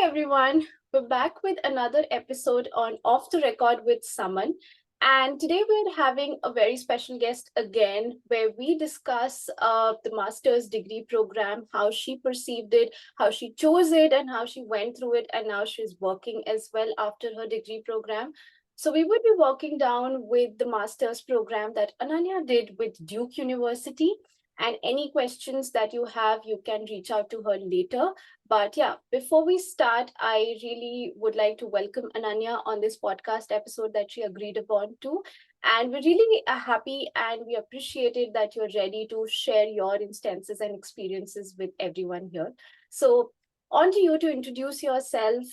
Hi everyone, we're back with another episode on Off the Record with Saman. And today we're having a very special guest again, where we discuss the master's degree program, how she perceived it, how she chose it, and how she went through it. And now she's working as well after her degree program. So we would be walking down with the master's program that Ananya did with Duke University. And any questions that you have, you can reach out to her later. But yeah, before we start, I really would like to welcome Ananya on this podcast episode that she agreed upon to. And we're really happy and we appreciate it that you're ready to share your instances and experiences with everyone here. So, on to you to introduce yourself.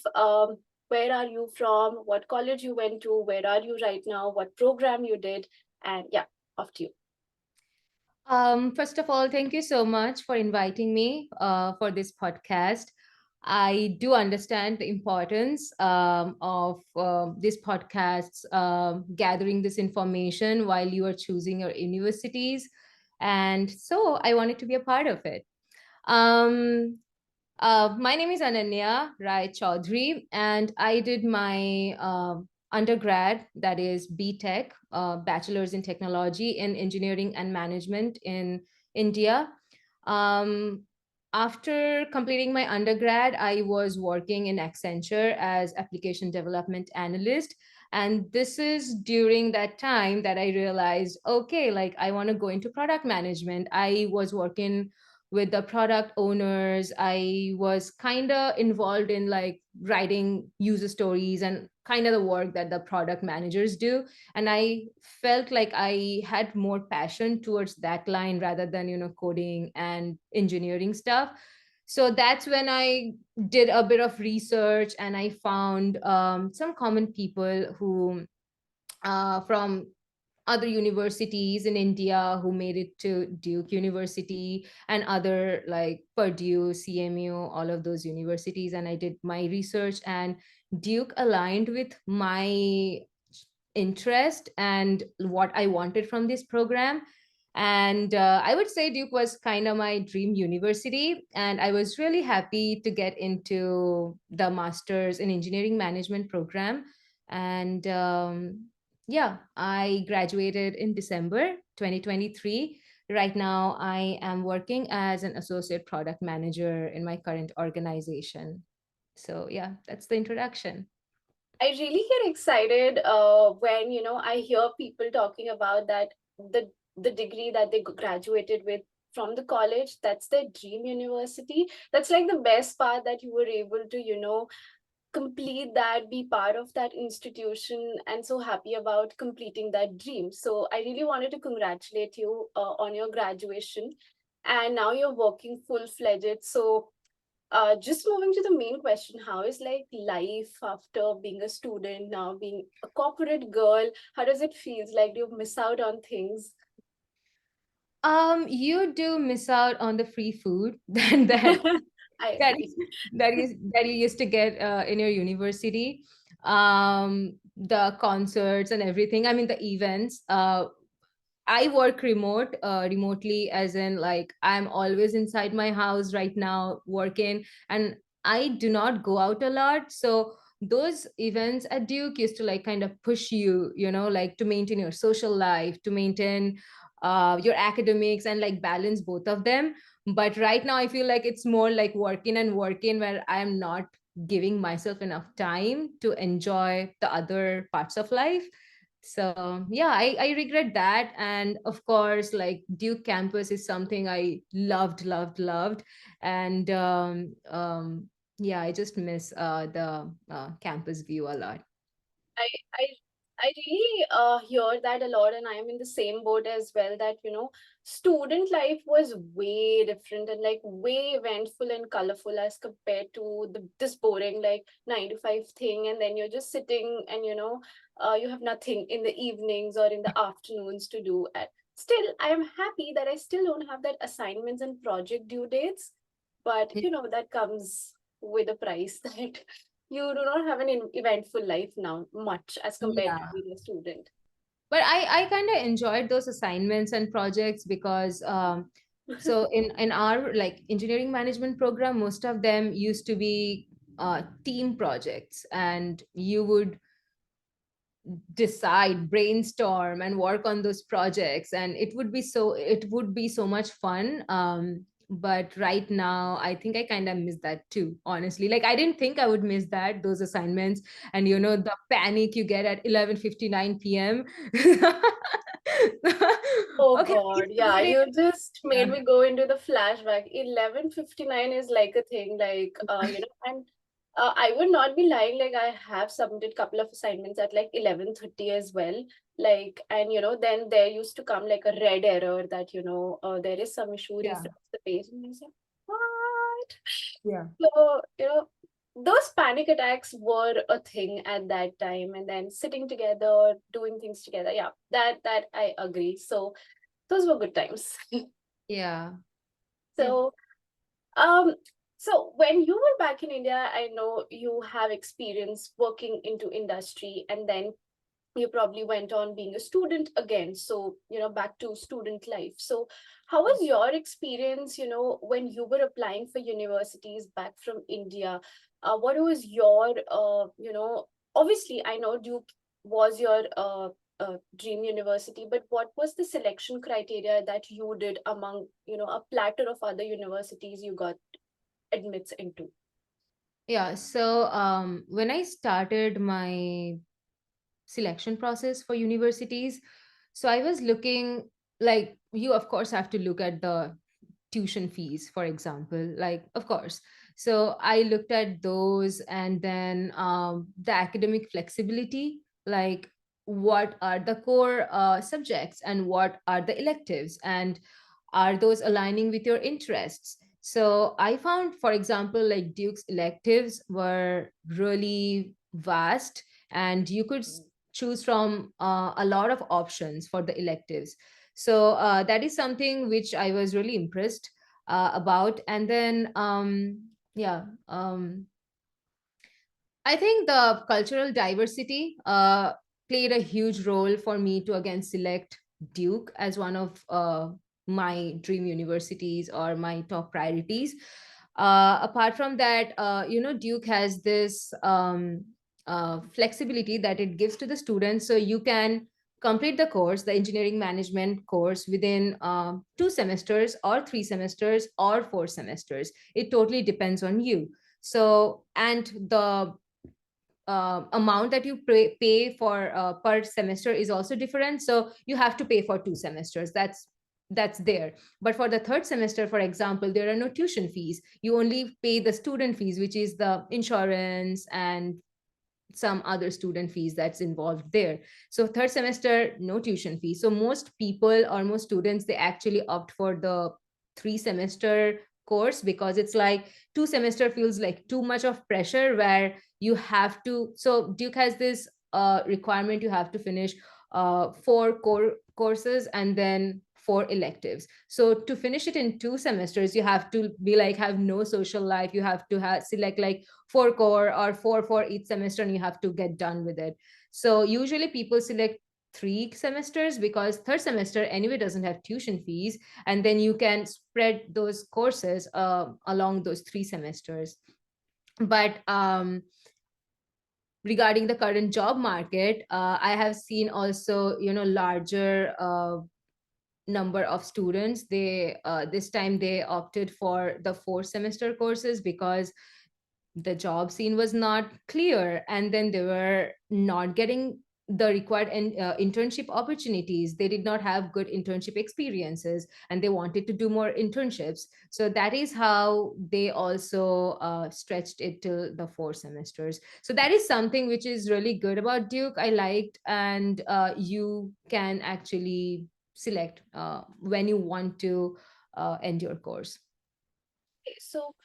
Where are you from? What college you went to? Where are you right now? What program you did? And yeah, off to you. First of all, thank you so much for inviting me for this podcast. I do understand the importance of these podcasts, gathering this information while you are choosing your universities. And so I wanted to be a part of it. Um, my name is Ananya Rai Chowdhury, and I did my undergrad, that is BTech, Bachelor's in Technology in Engineering and Management in India. Um, After completing my undergrad, I was working in Accenture as application development analyst. And this is during that time that I realized, okay, like I want to go into product management. I was working with the product owners. I was kind of involved in like writing user stories and kind of the work that the product managers do. And I felt like I had more passion towards that line rather than, coding and engineering stuff. So that's when I did a bit of research and I found some common people who from other universities in India who made it to Duke University and other like Purdue, CMU, all of those universities. And I did my research, and Duke aligned with my interest and what I wanted from this program. And I would say Duke was kind of my dream university. And I was really happy to get into the master's in engineering management program. And yeah, I graduated in December 2023. Right now, I am working as an associate product manager in my current organization. So, yeah, that's the introduction. I really get excited when I hear people talking about that the degree that they graduated with from the college. That's their dream university. That's like the best part that you were able to complete that, be part of that institution, and so happy about completing that dream. So I really wanted to congratulate you on your graduation, and now you're working full fledged. So just moving to the main question, how is like life after being a student, now being a corporate girl? How does it feel? Like, do you miss out on things? You do miss out on the free food that I that agree. that you used to get in your university. The concerts and everything. I mean, the events. I work remotely, as in like I'm always inside my house right now working, and I do not go out a lot. So those events at Duke used to like kind of push you, like to maintain your social life, to maintain your academics and like balance both of them. But right now, I feel like it's more like working and working, where I am not giving myself enough time to enjoy the other parts of life. So yeah, I regret that. And of course, like Duke campus is something I loved. And yeah, I just miss the campus view a lot. I I I really hear that a lot, and I am in the same boat as well. That student life was way different and like way eventful and colorful as compared to this boring like 9 to 5 thing, and then you're just sitting and you have nothing in the evenings or in the afternoons to do. And still, I am happy that I still don't have that assignments and project due dates, but that comes with a price that you do not have an eventful life now much as compared to Yeah. being a student. But I kind of enjoyed those assignments and projects because so in our like engineering management program, most of them used to be team projects, and you would decide, brainstorm, and work on those projects, and it would be so much fun. But right now I think I kind of miss that too, honestly. Like, I didn't think I would miss that, those assignments, and the panic you get at 11:59 p.m. Oh Okay, God, it's yeah, submitting. you just Yeah. made me go into the flashback. 11:59 is like a thing, and I would not be lying, like I have submitted couple of assignments at like 11:30 as well. Like, and then there used to come like a red error that, there is some issue, Yeah. refresh the page, and you say, what? Yeah. So, those panic attacks were a thing at that time, and then sitting together, doing things together. Yeah, that I agree. So those were good times. Yeah. Yeah. So, um, so when you were back in India, I know you have experience working into industry, and then you probably went on being a student again. So, back to student life. So, how was your experience, when you were applying for universities back from India? What was your, obviously, I know Duke was your dream university, but what was the selection criteria that you did among, a platter of other universities you got admits into? Yeah. So when I started my selection process for universities, so I was looking, like, you of course have to look at the tuition fees, for example, like, of course. So I looked at those, and then the academic flexibility, like, what are the core subjects and what are the electives, and are those aligning with your interests? So I found, for example, like Duke's electives were really vast, and you could choose from a lot of options for the electives. So that is something which I was really impressed about. And then yeah I think the cultural diversity played a huge role for me to again select Duke as one of my dream universities or my top priorities. Apart from that, Duke has this flexibility that it gives to the students. So you can complete the course, the engineering management course, within 2 semesters or 3 semesters or 4 semesters. It totally depends on you. So, and the amount that you pay for per semester is also different. So you have to pay for 2 semesters. That's there. But for the third semester, for example, there are no tuition fees. You only pay the student fees, which is the insurance and some other student fees that's involved there. So third semester, no tuition fee. So most people or most students, they actually opt for the 3 semester course, because it's like 2 semester feels like too much of pressure, where you have to. So Duke has this requirement, you have to finish 4 core courses and then 4 electives. So to finish it in 2 semesters, you have to be like, have no social life. You have to select like 4 core or four for each semester, and you have to get done with it. So usually people select 3 semesters, because third semester anyway doesn't have tuition fees, and then you can spread those courses along those 3 semesters. But regarding the current job market, I have seen also, larger number of students, they this time they opted for the 4 semester courses, because the job scene was not clear, and then they were not getting the required internship opportunities. They did not have good internship experiences, and they wanted to do more internships. So that is how they also stretched it till the 4 semesters. So that is something which is really good about Duke, I liked. And you can actually select when you want to end your course. So,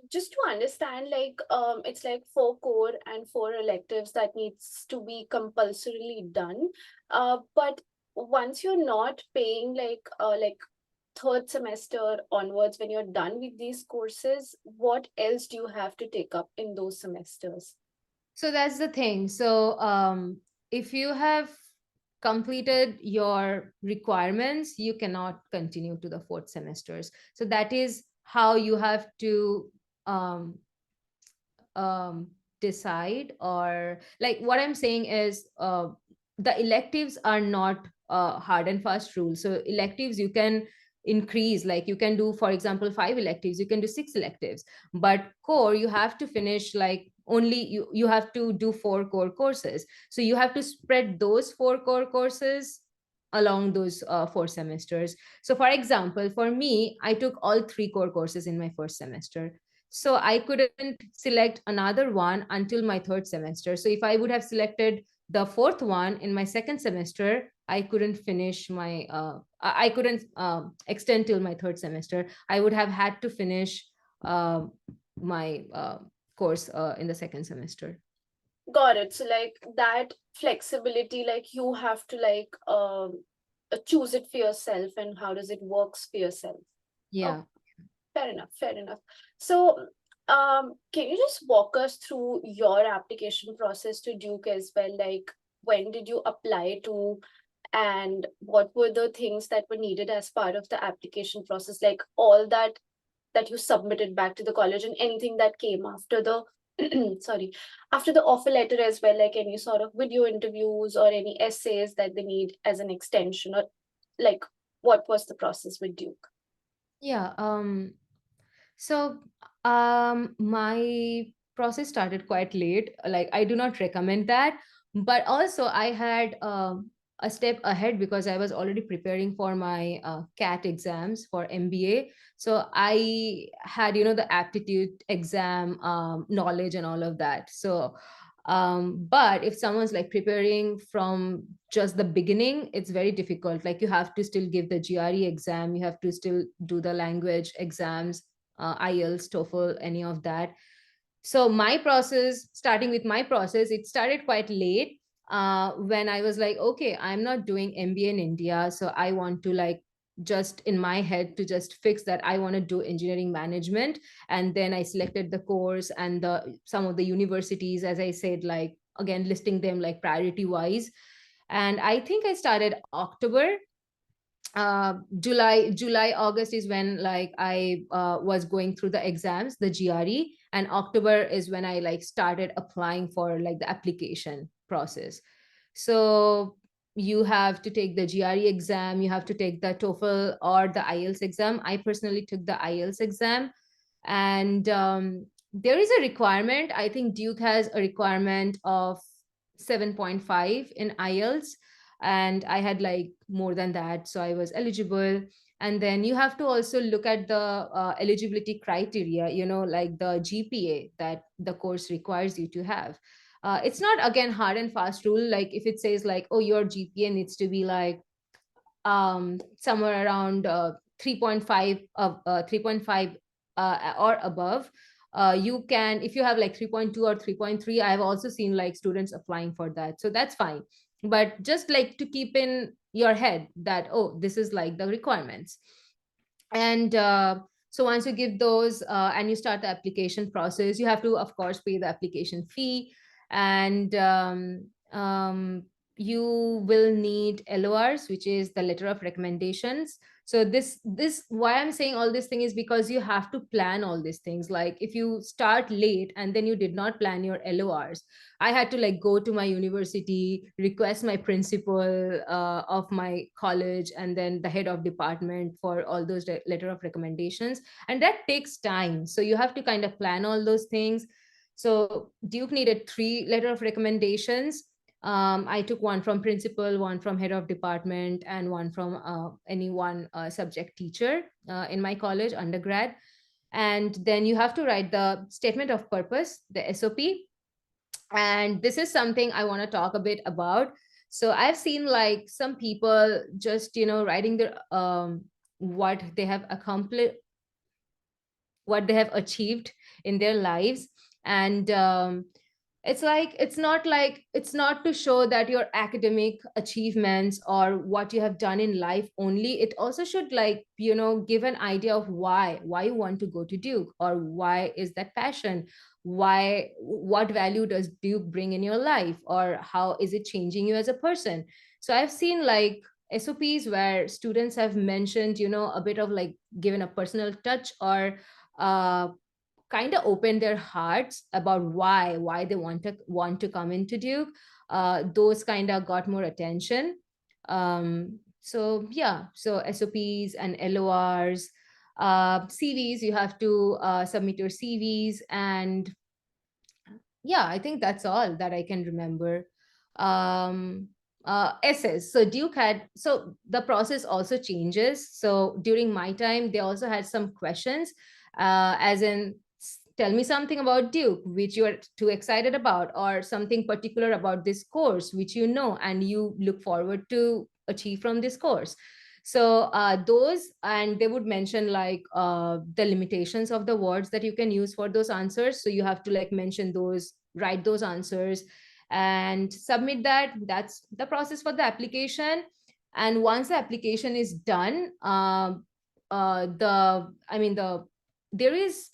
just to understand, like, it's like 4 core and 4 electives that needs to be compulsorily done. But once you're not paying, like third semester onwards, when you're done with these courses, what else do you have to take up in those semesters? So that's the thing. So if you have completed your requirements, you cannot continue to the 4 semesters. So that is how you have to um, um, decide, or like what I'm saying is the electives are not hard and fast rules. So electives you can increase, like you can do, for example, 5 electives, you can do 6 electives, but core you have to finish, like only you have to do 4 core courses. So you have to spread those 4 core courses along those 4 semesters. So for example, for me, I took all 3 core courses in my first semester, so I couldn't select another one until my third semester. So if I would have selected the fourth one in my second semester, I couldn't finish my I couldn't extend till my third semester. I would have had to finish my course in the second semester. Got it. So like that flexibility, like you have to like choose it for yourself, and how does it works for yourself. Oh, Yeah. fair enough, fair enough. So can you just walk us through your application process to Duke as well? Like when did you apply to, and what were the things that were needed as part of the application process? Like all that you submitted back to the college, and anything that came after the sorry, after the offer letter as well, like any sort of video interviews or any essays that they need as an extension, or like what was the process with Duke? Yeah. So, my process started quite late. Like, I do not recommend that. But also, I had a step ahead because I was already preparing for my CAT exams for MBA. So, I had, the aptitude exam knowledge and all of that. So, but if someone's like preparing from just the beginning, it's very difficult. Like, you have to still give the GRE exam, you have to still do the language exams, IELTS, TOEFL, any of that. So my process, starting with my process, it started quite late. When I was like, okay, I'm not doing MBA in India, so I want to like just in my head to just fix that I want to do engineering management. And then I selected the course and the some of the universities, as I said, like again listing them like priority wise. And I think I started October. July August is when like I was going through the exams, the GRE, and October is when I like started applying for like the application process. So you have to take the GRE exam, you have to take the TOEFL or the IELTS exam. I personally took the IELTS exam. And there is a requirement, I think Duke has a requirement of 7.5 in IELTS, and I had like more than that, so I was eligible. And then you have to also look at the eligibility criteria, like the GPA that the course requires you to have. It's not again hard and fast rule, like if it says like, oh, your GPA needs to be like somewhere around 3.5 of 3.5 or above. You can, if you have like 3.2 or 3.3, I've also seen like students applying for that, so that's fine. But just like to keep in your head that, oh, this is like the requirements. And so once you give those and you start the application process, you have to of course pay the application fee. And you will need LORs, which is the letter of recommendations. So this why I'm saying all this thing is because you have to plan all these things. Like if you start late and then you did not plan your LORs, I had to like go to my university, request my principal of my college, and then the head of department for all those letter of recommendations, and that takes time. So you have to kind of plan all those things. So Duke needed 3 letter of recommendations. I took one from principal, one from head of department, and one from any one subject teacher in my college undergrad. And then you have to write the statement of purpose, the SOP. And this is something I want to talk a bit about. So I've seen like some people just writing their what they have accomplished, what they have achieved in their lives. And it's like it's not to show that your academic achievements or what you have done in life only. It also should like give an idea of why you want to go to Duke, or why is that passion, why, what value does Duke bring in your life, or how is it changing you as a person. So I've seen like SOPs where students have mentioned a bit of like given a personal touch, or uh, kind of opened their hearts about why they want to come into Duke. Those kind of got more attention. So yeah, so SOPs and LORs, CVs, you have to submit your CVs, and yeah, I think that's all that I can remember. um Essays, so Duke had, so the process also changes. So during my time they also had some questions, as in, tell me something about Duke which you are too excited about, or something particular about this course which you know and you look forward to achieve from this course. So those, and they would mention like the limitations of the words that you can use for those answers. So you have to like mention those, write those answers, and submit that. That's the process for the application. And once the application is done, the there is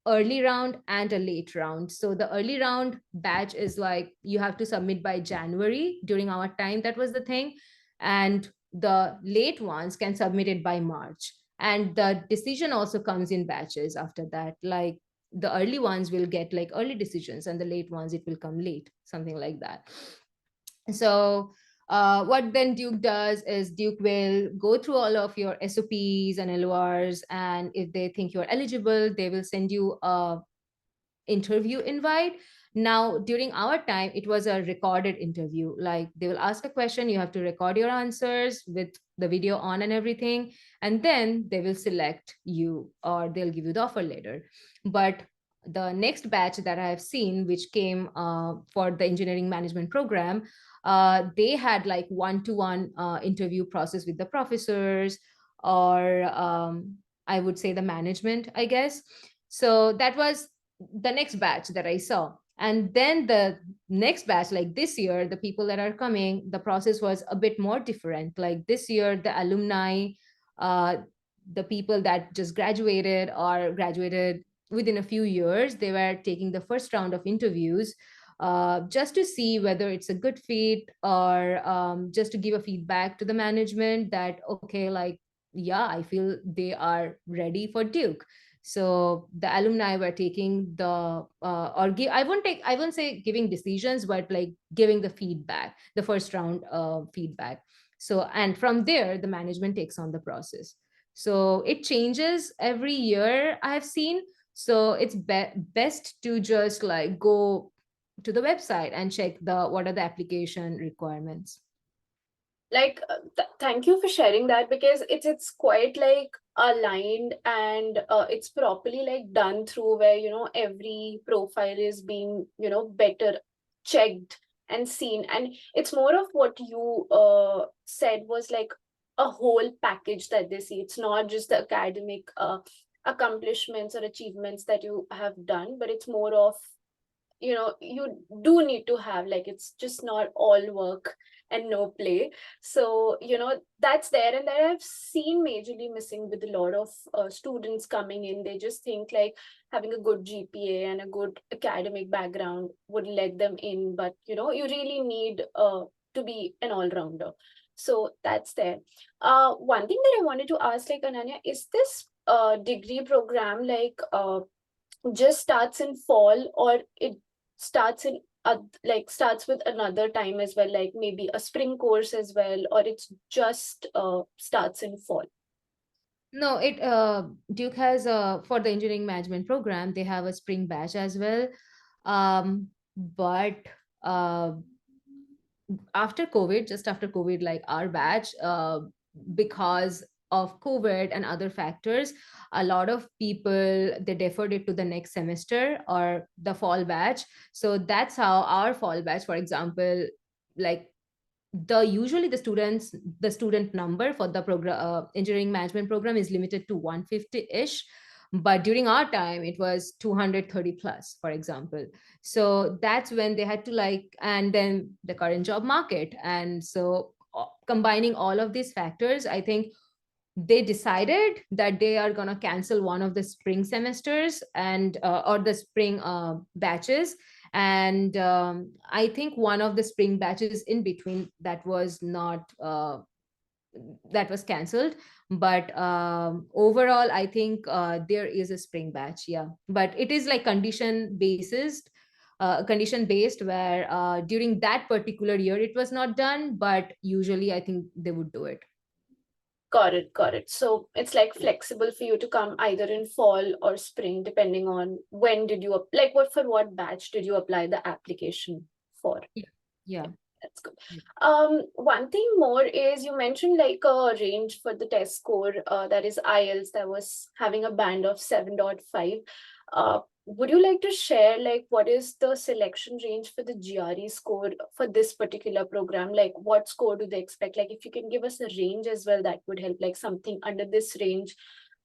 early round and a late round. So the early round batch is like you have to submit by January. During our time, that was the thing. And the late ones can submit it by March. And the decision also comes in batches after that. Like the early ones will get like early decisions, and the late ones it will come late, something like that. So what then Duke does is Duke will go through all of your SOPs and LORs, and if they think you're eligible, they will send you a interview invite. Now, during our time, it was a recorded interview. Like they will ask a question, you have to record your answers with the video on and everything, and then they will select you, or they'll give you the offer letter. But the next batch that I have seen, which came for the engineering management program, they had like one-to-one interview process with the professors, or I would say the management, I guess. So that was the next batch that I saw. And then the next batch, like this year, the people that are coming, the process was a bit more different. Like this year, the alumni, uh, the people that just graduated or graduated within a few years, they were taking the first round of interviews, just to see whether it's a good fit, or just to give a feedback to the management that, okay, like, yeah, I feel they are ready for Duke. So the alumni were taking the or give I won't say giving decisions, but like giving the feedback, the first round feedback. So, and from there the management takes on the process. So it changes every year, I have seen. So it's best to just like go to the website and check the what are the application requirements. Like thank you for sharing that, because it's quite like aligned, and it's properly like done through, where every profile is being better checked and seen. And it's more of what you said was like a whole package that they see. It's not just the academic accomplishments or achievements that you have done, but it's more of you do need to have, like, it's just not all work and no play. So that's there, and that I've seen majorly missing with a lot of students coming in. They just think like having a good GPA and a good academic background would let them in, but you really need to be an all-rounder. So that's there. One thing that I wanted to ask, like, Ananya, is this degree program like just starts in fall, or it starts in like starts with another time as well, like maybe a spring course as well, or it's just starts in fall? No, it Duke has for the engineering management program, they have a spring batch as well. But uh, after COVID, just after COVID, like our batch, because of COVID and other factors, a lot of people they deferred it to the next semester or the fall batch. So that's how our fall batch, for example, like the usually the student number for the program engineering management program is limited to 150-ish, but during our time it was 230 plus, for example. So that's when they had to like, and then the current job market, and so combining all of these factors, I think they decided that they are going to cancel one of the spring semesters and or the spring batches. And I think one of the spring batches in between that was not that was cancelled. But overall, I think there is a spring batch, yeah, but it is like condition based, where during that particular year it was not done, but usually I think they would do it. Got it, got it. So it's like flexible for you to come either in fall or spring, depending on when did you like what for what batch did you apply the application for? Yeah, yeah. That's good. One thing more is you mentioned like a range for the test score, that is IELTS, that was having a band of 7.5. Would you like to share like what is the selection range for the GRE score for this particular program? Like what score do they expect? Like if you can give us a range as well, that would help. Like something under this range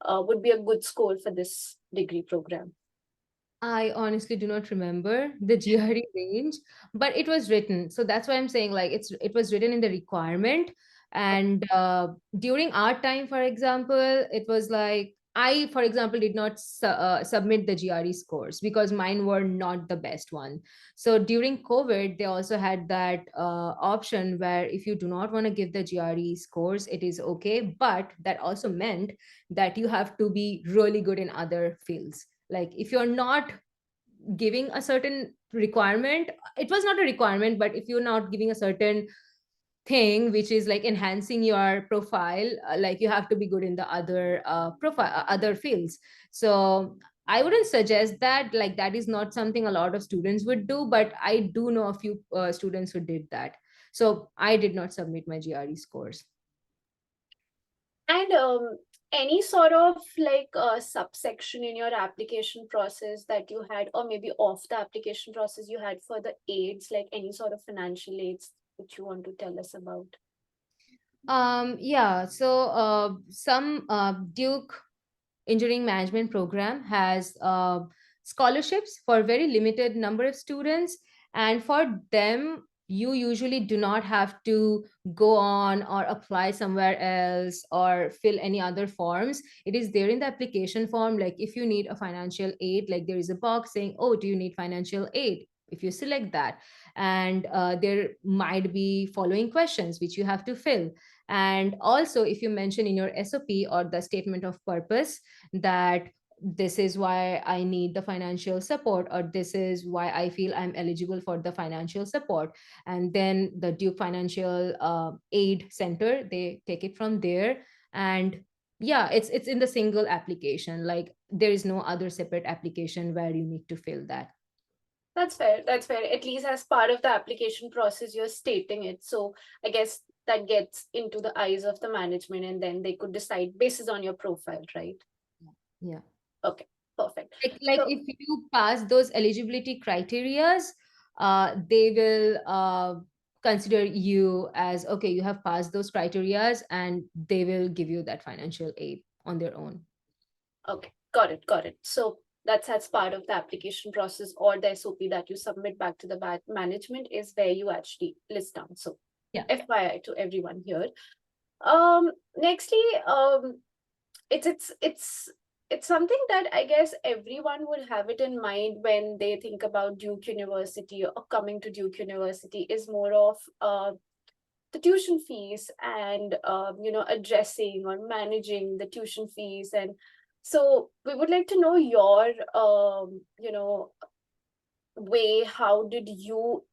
would be a good score for this degree program. I honestly do not remember the GRE range, but it was written. So that's why I'm saying like it was written in the requirement. And during our time, for example, it was like I, for example, did not submit the GRE scores because mine were not the best one. So during COVID, they also had that option where if you do not want to give the GRE scores, it is okay. But that also meant that you have to be really good in other fields. Like if you're not giving a certain requirement, it was not a requirement, but if you're not giving a certain thing which is like enhancing your profile, like you have to be good in the other profile other fields. So I wouldn't suggest that, like that is not something a lot of students would do, but I do know a few students who did that. So I did not submit my GRE scores. And any sort of like subsection in your application process that you had, or maybe off the application process you had for the aids, like any sort of financial aids which you want to tell us about? Yeah, so some Duke engineering management program has scholarships for very limited number of students, and for them you usually do not have to go on or apply somewhere else or fill any other forms. It is there in the application form. Like if you need a financial aid, like there is a box saying, oh, do you need financial aid? If you select that, and there might be following questions which you have to fill. And also if you mention in your SOP or the statement of purpose that this is why I need the financial support, or this is why I feel I'm eligible for the financial support, and then the Duke Financial Aid Center, they take it from there. And yeah, it's in the single application. Like there is no other separate application where you need to fill that. That's fair, that's fair. At least as part of the application process you're stating it, so I guess that gets into the eyes of the management and then they could decide basis on your profile, right? Yeah. Okay, perfect. Like So if you pass those eligibility criterias, they will consider you as okay, you have passed those criterias, and they will give you that financial aid on their own. okay, got it, got it. So that's part of the application process or the SOP that you submit back to the management is where you actually list down. So Yeah. FYI to everyone here. Nextly, it's it's something that I guess everyone would have it in mind when they think about Duke University or coming to Duke University is more of the tuition fees and addressing or managing the tuition fees. And so we would like to know your way. How did you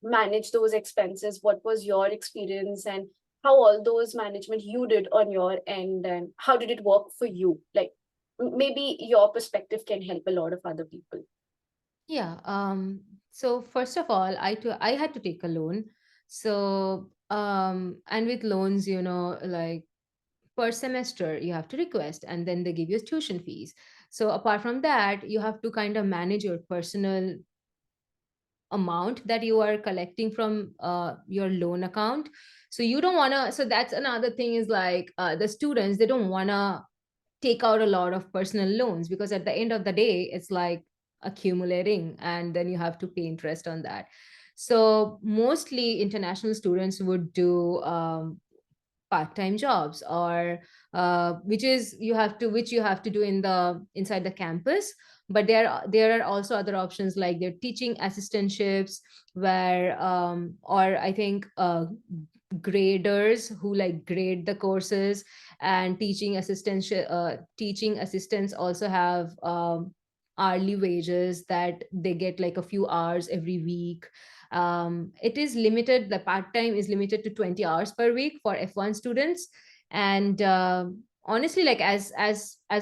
manage those expenses? What was your experience, and how all those management you did on your end, and how did it work for you? Like maybe your perspective can help a lot of other people. Yeah. So first of all, I had to take a loan. So and with loans, like per semester you have to request, and then they give you tuition fees. So apart from that, you have to kind of manage your personal amount that you are collecting from your loan account. So you don't want to, so that's another thing is like the students, they don't want to take out a lot of personal loans, because at the end of the day it's like accumulating, and then you have to pay interest on that. So mostly international students would do part-time jobs, or which you have to do in the inside the campus. But there are also other options, like they're teaching assistantships, where or I think graders who like grade the courses, and teaching assistants also have hourly wages that they get like a few hours every week. It is limited, the part time is limited to 20 hours per week for F1 students. And honestly, like as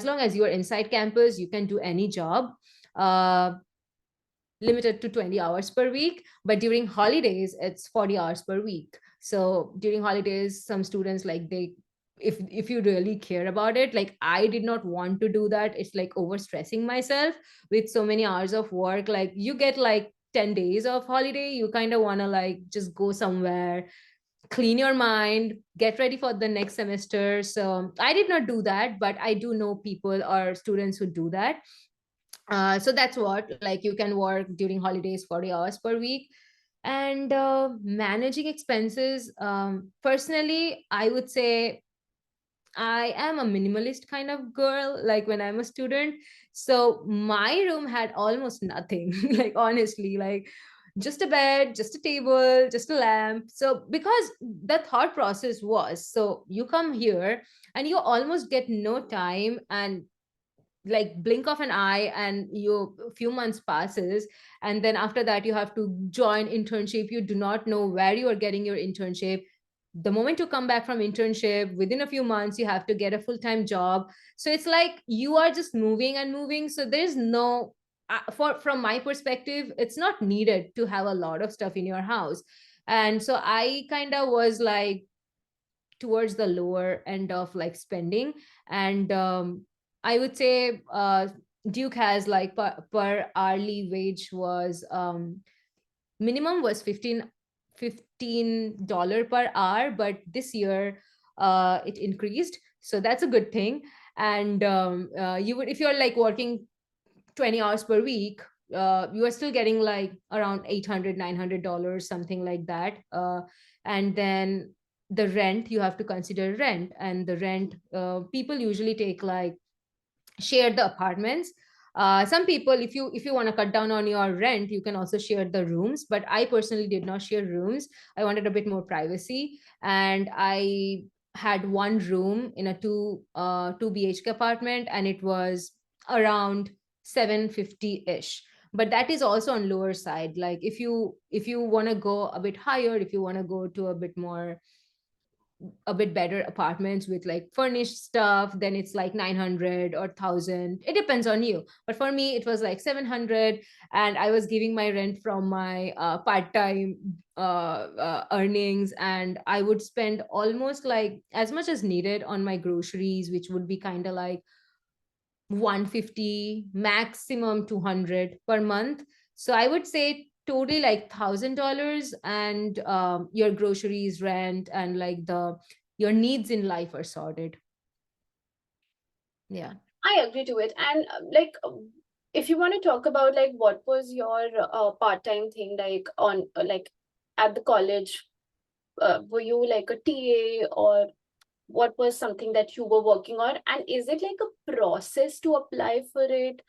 long as you are inside campus, you can do any job. uh, Limited to 20 hours per week, but during holidays it's 40 hours per week. So during holidays, some students like they, if you really care about it, like I did not want to do that. It's like overstressing myself with so many hours of work. Like you get like 10 days of holiday, you kind of want to like just go somewhere, clean your mind, get ready for the next semester. So I did not do that, but I do know people or students who do that. So that's what, like you can work during holidays 40 hours per week. And managing expenses, personally I would say I am a minimalist kind of girl, like when I'm a student. So my room had almost nothing, like honestly, like just a bed, just a table, just a lamp. So because the thought process was, so you come here and you almost get no time, and like blink of an eye and you a few months passes, and then after that you have to join internship. You do not know where you are getting your internship. The moment you come back from internship, within a few months you have to get a full-time job. So it's like you are just moving and moving. So there's no, for from my perspective, it's not needed to have a lot of stuff in your house. And so I kind of was like towards the lower end of like spending. And I would say Duke has like per hourly wage was minimum was 15 $15 per hour, but this year it increased, so that's a good thing. And you would, if you're like working 20 hours per week, you are still getting like around 800 $900, something like that. And then the rent, you have to consider rent. And the rent, people usually take like share the apartments. Some people, if you want to cut down on your rent, you can also share the rooms, but I personally did not share rooms. I wanted a bit more privacy, and I had one room in a two BHK apartment, and it was around 750 ish. But that is also on lower side. Like if you want to go a bit higher, if you want to go to a bit better apartments with like furnished stuff, then it's like 900 or 1000. It depends on you, but for me it was like 700. And I was giving my rent from my part-time earnings, and I would spend almost like as much as needed on my groceries, which would be kind of like 150, maximum 200 per month. So I would say totally like $1,000. And your groceries, rent, and like the your needs in life are sorted. Yeah. I agree to it. And like, if you want to talk about like what was your part-time thing like on like at the college, were you like a TA, or what was something that you were working on? And is it like a process to apply for it,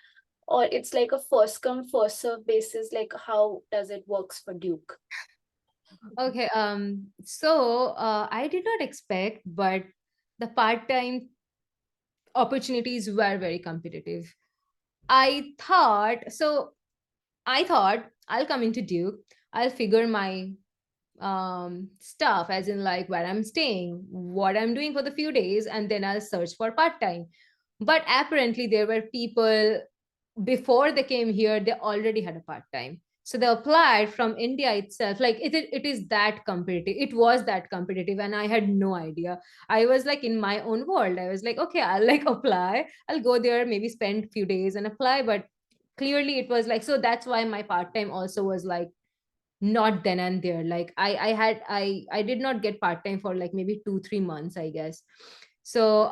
or it's like a first come first serve basis? Like how does it works for Duke? Okay. So I did not expect, but the part-time opportunities were very competitive. I thought I'll come into Duke, I'll figure my stuff, as in like where I'm staying, what I'm doing for the few days, and then I'll search for part-time. But apparently there were people before they came here, they already had a part-time. So they applied from India itself. Like it is that competitive. It was that competitive, and I had no idea. I was like in my own world. I was like, okay, I'll like apply. I'll go there, maybe spend few days and apply. But clearly it was like, so that's why my part-time also was like not then and there. Like I did not get part-time for like maybe 2 3 months, I guess. So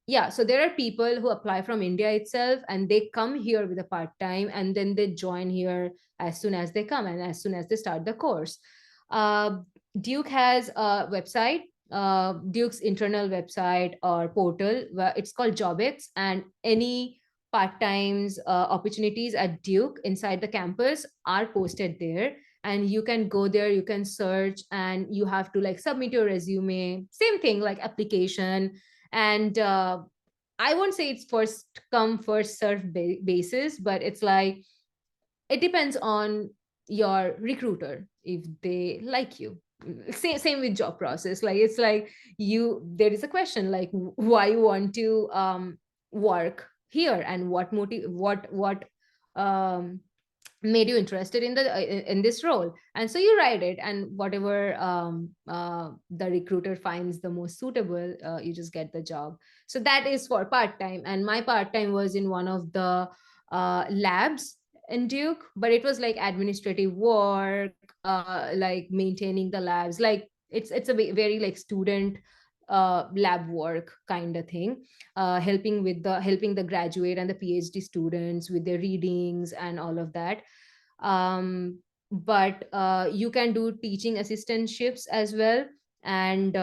yeah, so there are people who apply from India itself, and they come here with a part-time, and then they join here as soon as they come and as soon as they start the course. uh, Duke has a website, Duke's internal website or portal, where it's called Jobix, and any part-times opportunities at Duke inside the campus are posted there. and you can go there, you can search, and you have to like submit your resume, same thing like application. And I won't say it's first come first serve basis, but it's like it depends on your recruiter if they like you. Same with job process, like it's like you, there is a question like why you want to work here, and what motive, what um made you interested in the in this role. And so you write it, and whatever the recruiter finds the most suitable, you just get the job. So that is for part time, and my part time was in one of the labs in Duke, but it was like administrative work, like maintaining the labs, like it's a very like student lab work kind of thing, helping the graduate and the PhD students with their readings and all of that. But you can do teaching assistantships as well. And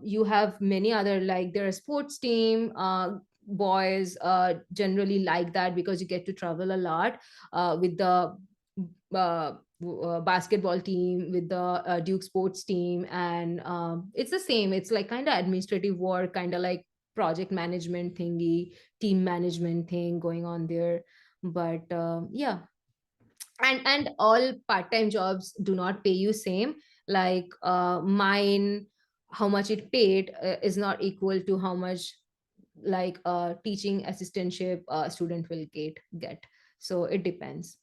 you have many other, like there are sports team, boys generally like that because you get to travel a lot with the basketball team, with the Duke sports team. And it's the same, it's like kind of administrative work, kind of like project management thingy, team management thing going on there. But yeah, and all part-time jobs do not pay you same. Like mine, how much it paid is not equal to how much like a teaching assistantship student will get. So it depends.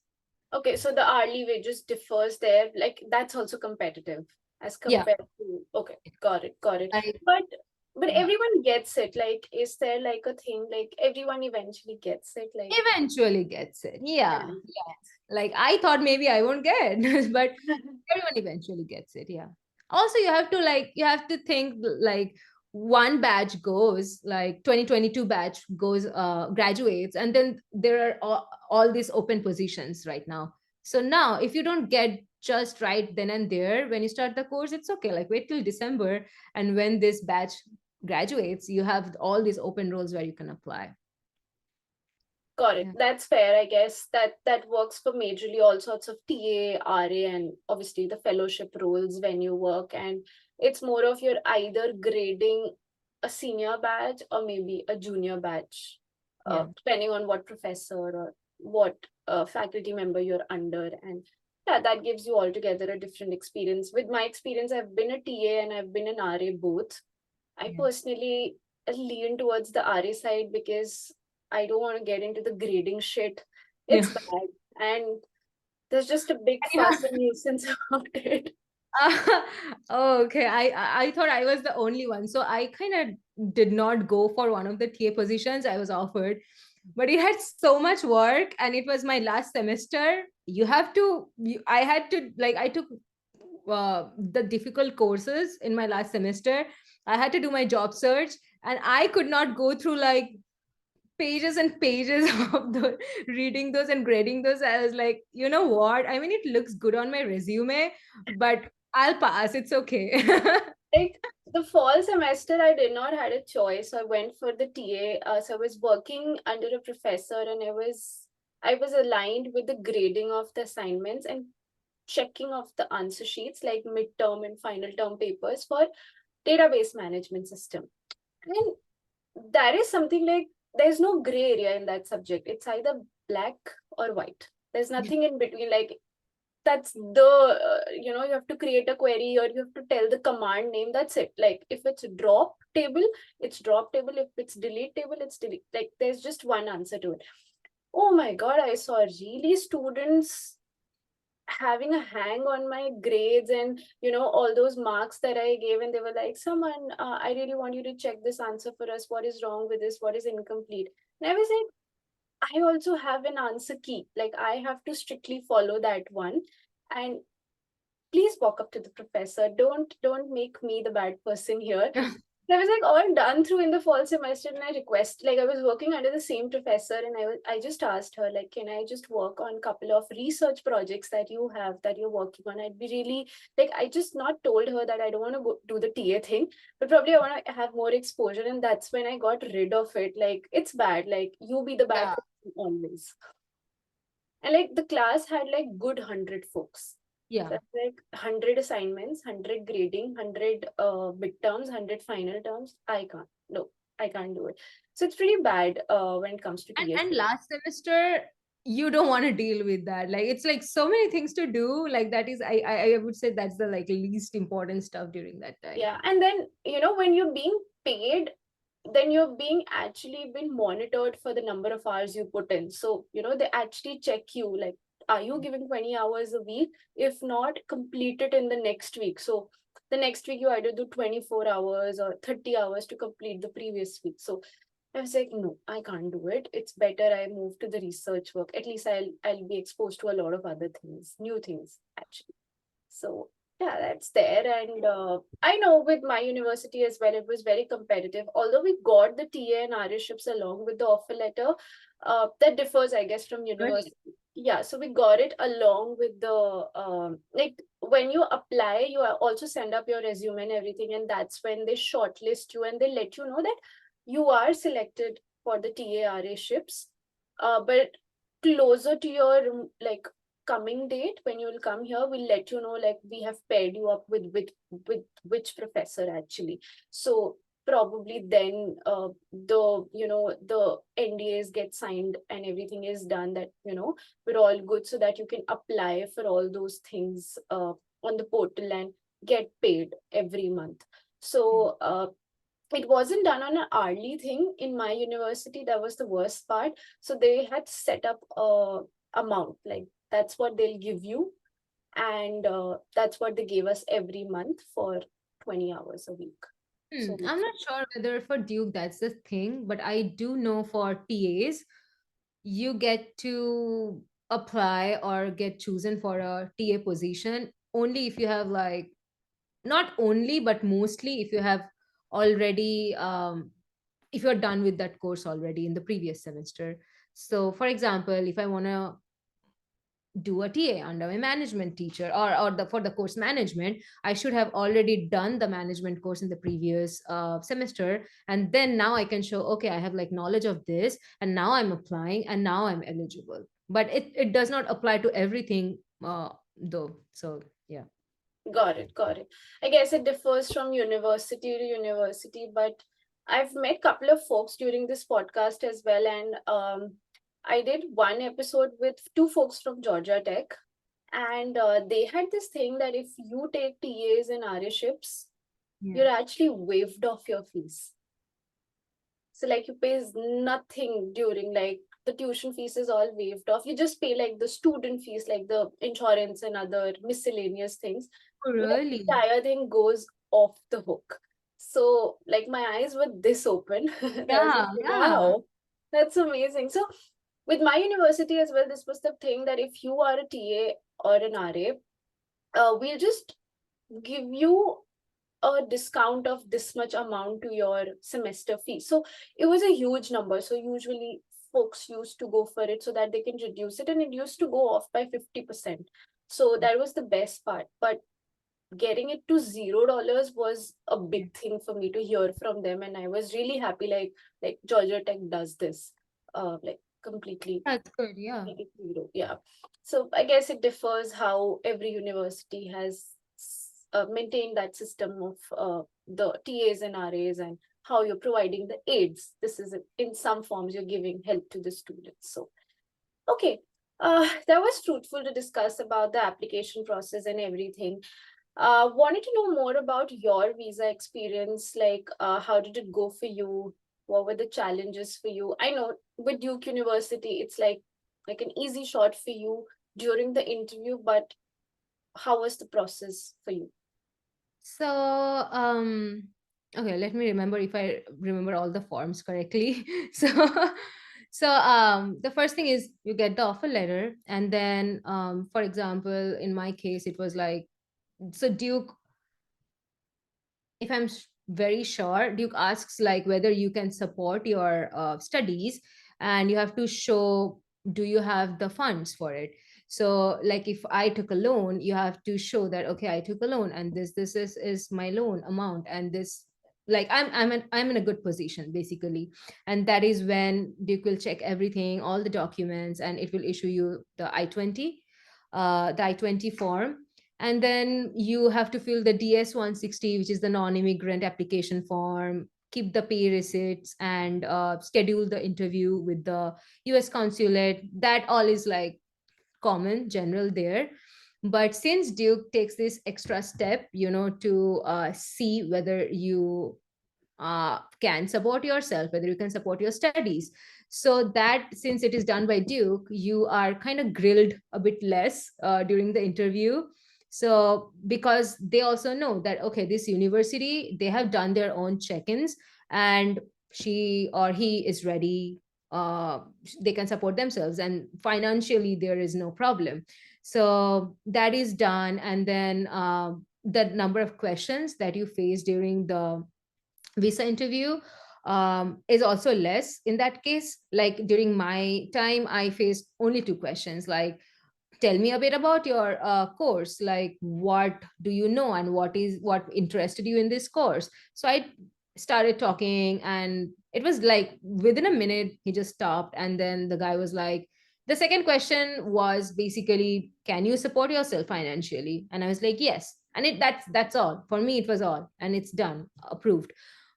Okay, so the hourly wages differs there. Like that's also competitive as Yeah, compared to, okay, got it, got it. like But but yeah, everyone gets it. Like, is there like a thing like everyone eventually gets it? Like, eventually gets it. Yeah, yeah. yeah. Like I thought maybe I won't get, but everyone eventually gets it. Yeah. Also, you have to like, you have to think like one batch goes, like 2022 batch goes, graduates, and then there are all these open positions right now. So now if you don't get just right then and there when you start the course, it's okay, like wait till December, and when this batch graduates, you have all these open roles where you can apply. Got it. Yeah. That's fair, I guess. That works for majorly all sorts of TA, RA, and obviously the fellowship roles when you work. And it's more of you're either grading a senior batch or maybe a junior batch, Yeah. depending on what professor or what faculty member you're under. And yeah, that gives you altogether a different experience. With my experience, I've been a TA and I've been an RA both. I Yeah. personally lean towards the RA side because I don't want to get into the grading shit. Yeah. It's bad. And there's just a big You know, fuss and nuisance about it. oh, okay. I thought I was the only one. So I kind of did not go for one of the TA positions I was offered, but it had so much work, and it was my last semester. You have to, I had to, like, I took the difficult courses in my last semester. I had to do my job search, and I could not go through like pages and pages of the reading those and grading those. I was like, you know what, I mean, it looks good on my resume, but I'll pass, it's okay. Like the fall semester, I did not had a choice. I went for the TA. So I was working under a professor, and I was aligned with the grading of the assignments and checking of the answer sheets, like midterm and final term papers for database management system. And that is something like there's no gray area in that subject. It's either black or white. There's nothing in between. Like that's the you have to create a query or you have to tell the command name. That's it. Like if it's drop table, it's drop table. If it's delete table, it's delete. Like there's just one answer to it. Oh my god, I saw really students having a hang on my grades and all those marks that I gave, and they were like, Someone, I really want you to check this answer for us. What is wrong with this? What is incomplete? And I was like, I also have an answer key. Like I have to strictly follow that one. And please walk up to the professor. Don't make me the bad person here. I was like all done through in the fall semester, and I request, like I was working under the same professor, and I just asked her, like, can I just work on a couple of research projects that you have that you're working on? I'd be really like, I just not told her that I don't want to go do the TA thing, but probably I want to have more exposure, and that's when I got rid of it. Like it's bad, like you be the bad Yeah, person always. And like the class had like good 100 folks. Yeah. So it's like 100 assignments, 100 grading, 100 midterms, 100 final terms. I can't. No, I can't do it. So it's pretty bad when it comes to And TSA. last semester, you don't want to deal with that. Like it's like so many things to do. Like that is, I would say that's the like least important stuff during that time. Yeah. And then, when you're being paid, then you're being actually been monitored for the number of hours you put in. So, they actually check you like, are you giving 20 hours a week? If not, complete it in the next week. So the next week you either do 24 hours or 30 hours to complete the previous week. So I was like, no, I can't do it. It's better I move to the research work. At least I'll be exposed to a lot of other things, new things actually. So yeah, that's there. And I know with my university as well, it was very competitive. Although we got the TA and RShips along with the offer letter, that differs, I guess, from Really? university. Yeah, so we got it along with the like when you apply, you also send up your resume and everything, and that's when they shortlist you and they let you know that you are selected for the TARA ships. But closer to your like coming date when you will come here, we'll let you know like we have paired you up with which professor actually. So probably then the NDAs get signed and everything is done, that we're all good, so that you can apply for all those things on the portal and get paid every month. Yeah. So it wasn't done on an hourly thing in my university. That was the worst part. So they had set up a amount, like that's what they'll give you, and that's what they gave us every month for 20 hours a week. So I'm not sure whether for Duke that's the thing, but I do know for TAs, you get to apply or get chosen for a TA position only if you have like, not only but mostly if you have already if you're done with that course already in the previous semester. So for example, if I want to do a TA under my management teacher, or for the course management, I should have already done the management course in the previous semester, and then now I can show, okay, I have like knowledge of this, and now I'm applying and now I'm eligible. But it does not apply to everything though. So yeah. got it, got it. I guess it differs from university to university, but I've met a couple of folks during this podcast as well, and I did one episode with two folks from Georgia Tech, and they had this thing that if you take TAs and RShips, Yeah. you're actually waived off your fees. So like you pay nothing during like the tuition fees is all waived off. You just pay like the student fees, like the insurance and other miscellaneous things. Oh, The really? entire thing goes off the hook. So like my eyes were this open. I was Yeah, like, yeah. wow, that's amazing. So with my university as well, this was the thing that if you are a TA or an RA, we'll just give you a discount of this much amount to your semester fee. So it was a huge number. So usually folks used to go for it so that they can reduce it, and it used to go off by 50%. So that was the best part. But getting it to $0 was a Yeah. big thing for me to hear from them. And I was really happy like Georgia Tech does this like completely That's good. Yeah. make it zero. Yeah. So I guess it differs how every university has maintained that system of the TAs and RAs, and how you're providing the aids. This is in some forms you're giving help to the students. So okay, that was fruitful to discuss about the application process and everything. Wanted to know more about your visa experience. Like, how did it go for you? What were the challenges for you? I know with Duke University, it's like an easy shot for you during the interview, but how was the process for you? So, okay, let me remember if I remember all the forms correctly. So, the first thing is you get the offer letter, and then, for example, in my case, it was like, so Duke, if I'm very sure, Duke asks like whether you can support your studies, and you have to show, do you have the funds for it? So like if I took a loan, you have to show that, okay, I took a loan, and this is my loan amount, and this, like I'm in a good position basically. And that is when Duke will check everything, all the documents, and it will issue you the I-20 form. And then you have to fill the DS-160, which is the non-immigrant application form, keep the pay receipts, and schedule the interview with the US consulate. That all is like common, general there. But since Duke takes this extra step, to see whether you can support yourself, whether you can support your studies. So that since it is done by Duke, you are kind of grilled a bit less during the interview. So because they also know that, okay, this university, they have done their own check-ins, and she or he is ready. Uh, they can support themselves, and financially there is no problem. So that is done. And then the number of questions that you face during the visa interview is also less in that case. Like during my time, I faced only two questions, like, tell me a bit about your course, like what do you know and what interested you in this course. So I started talking, and it was like within a minute he just stopped, and then the guy was like, the second question was basically, can you support yourself financially? And I was like, yes. And that's all for me. It was all, and it's done, approved.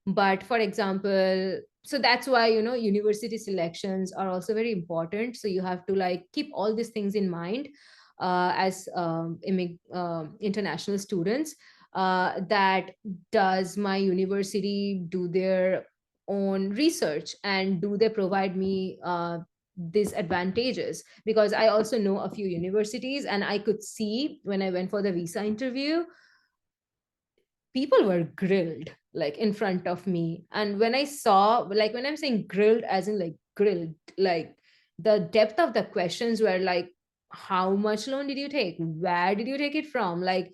But for example, so that's why, university selections are also very important. So you have to like keep all these things in mind as international students. That does my university do their own research, and do they provide me these advantages? Because I also know a few universities, and I could see when I went for the visa interview, people were grilled like in front of me. And when I saw, like, when I'm saying grilled as in like grilled, like the depth of the questions were like, how much loan did you take, where did you take it from, like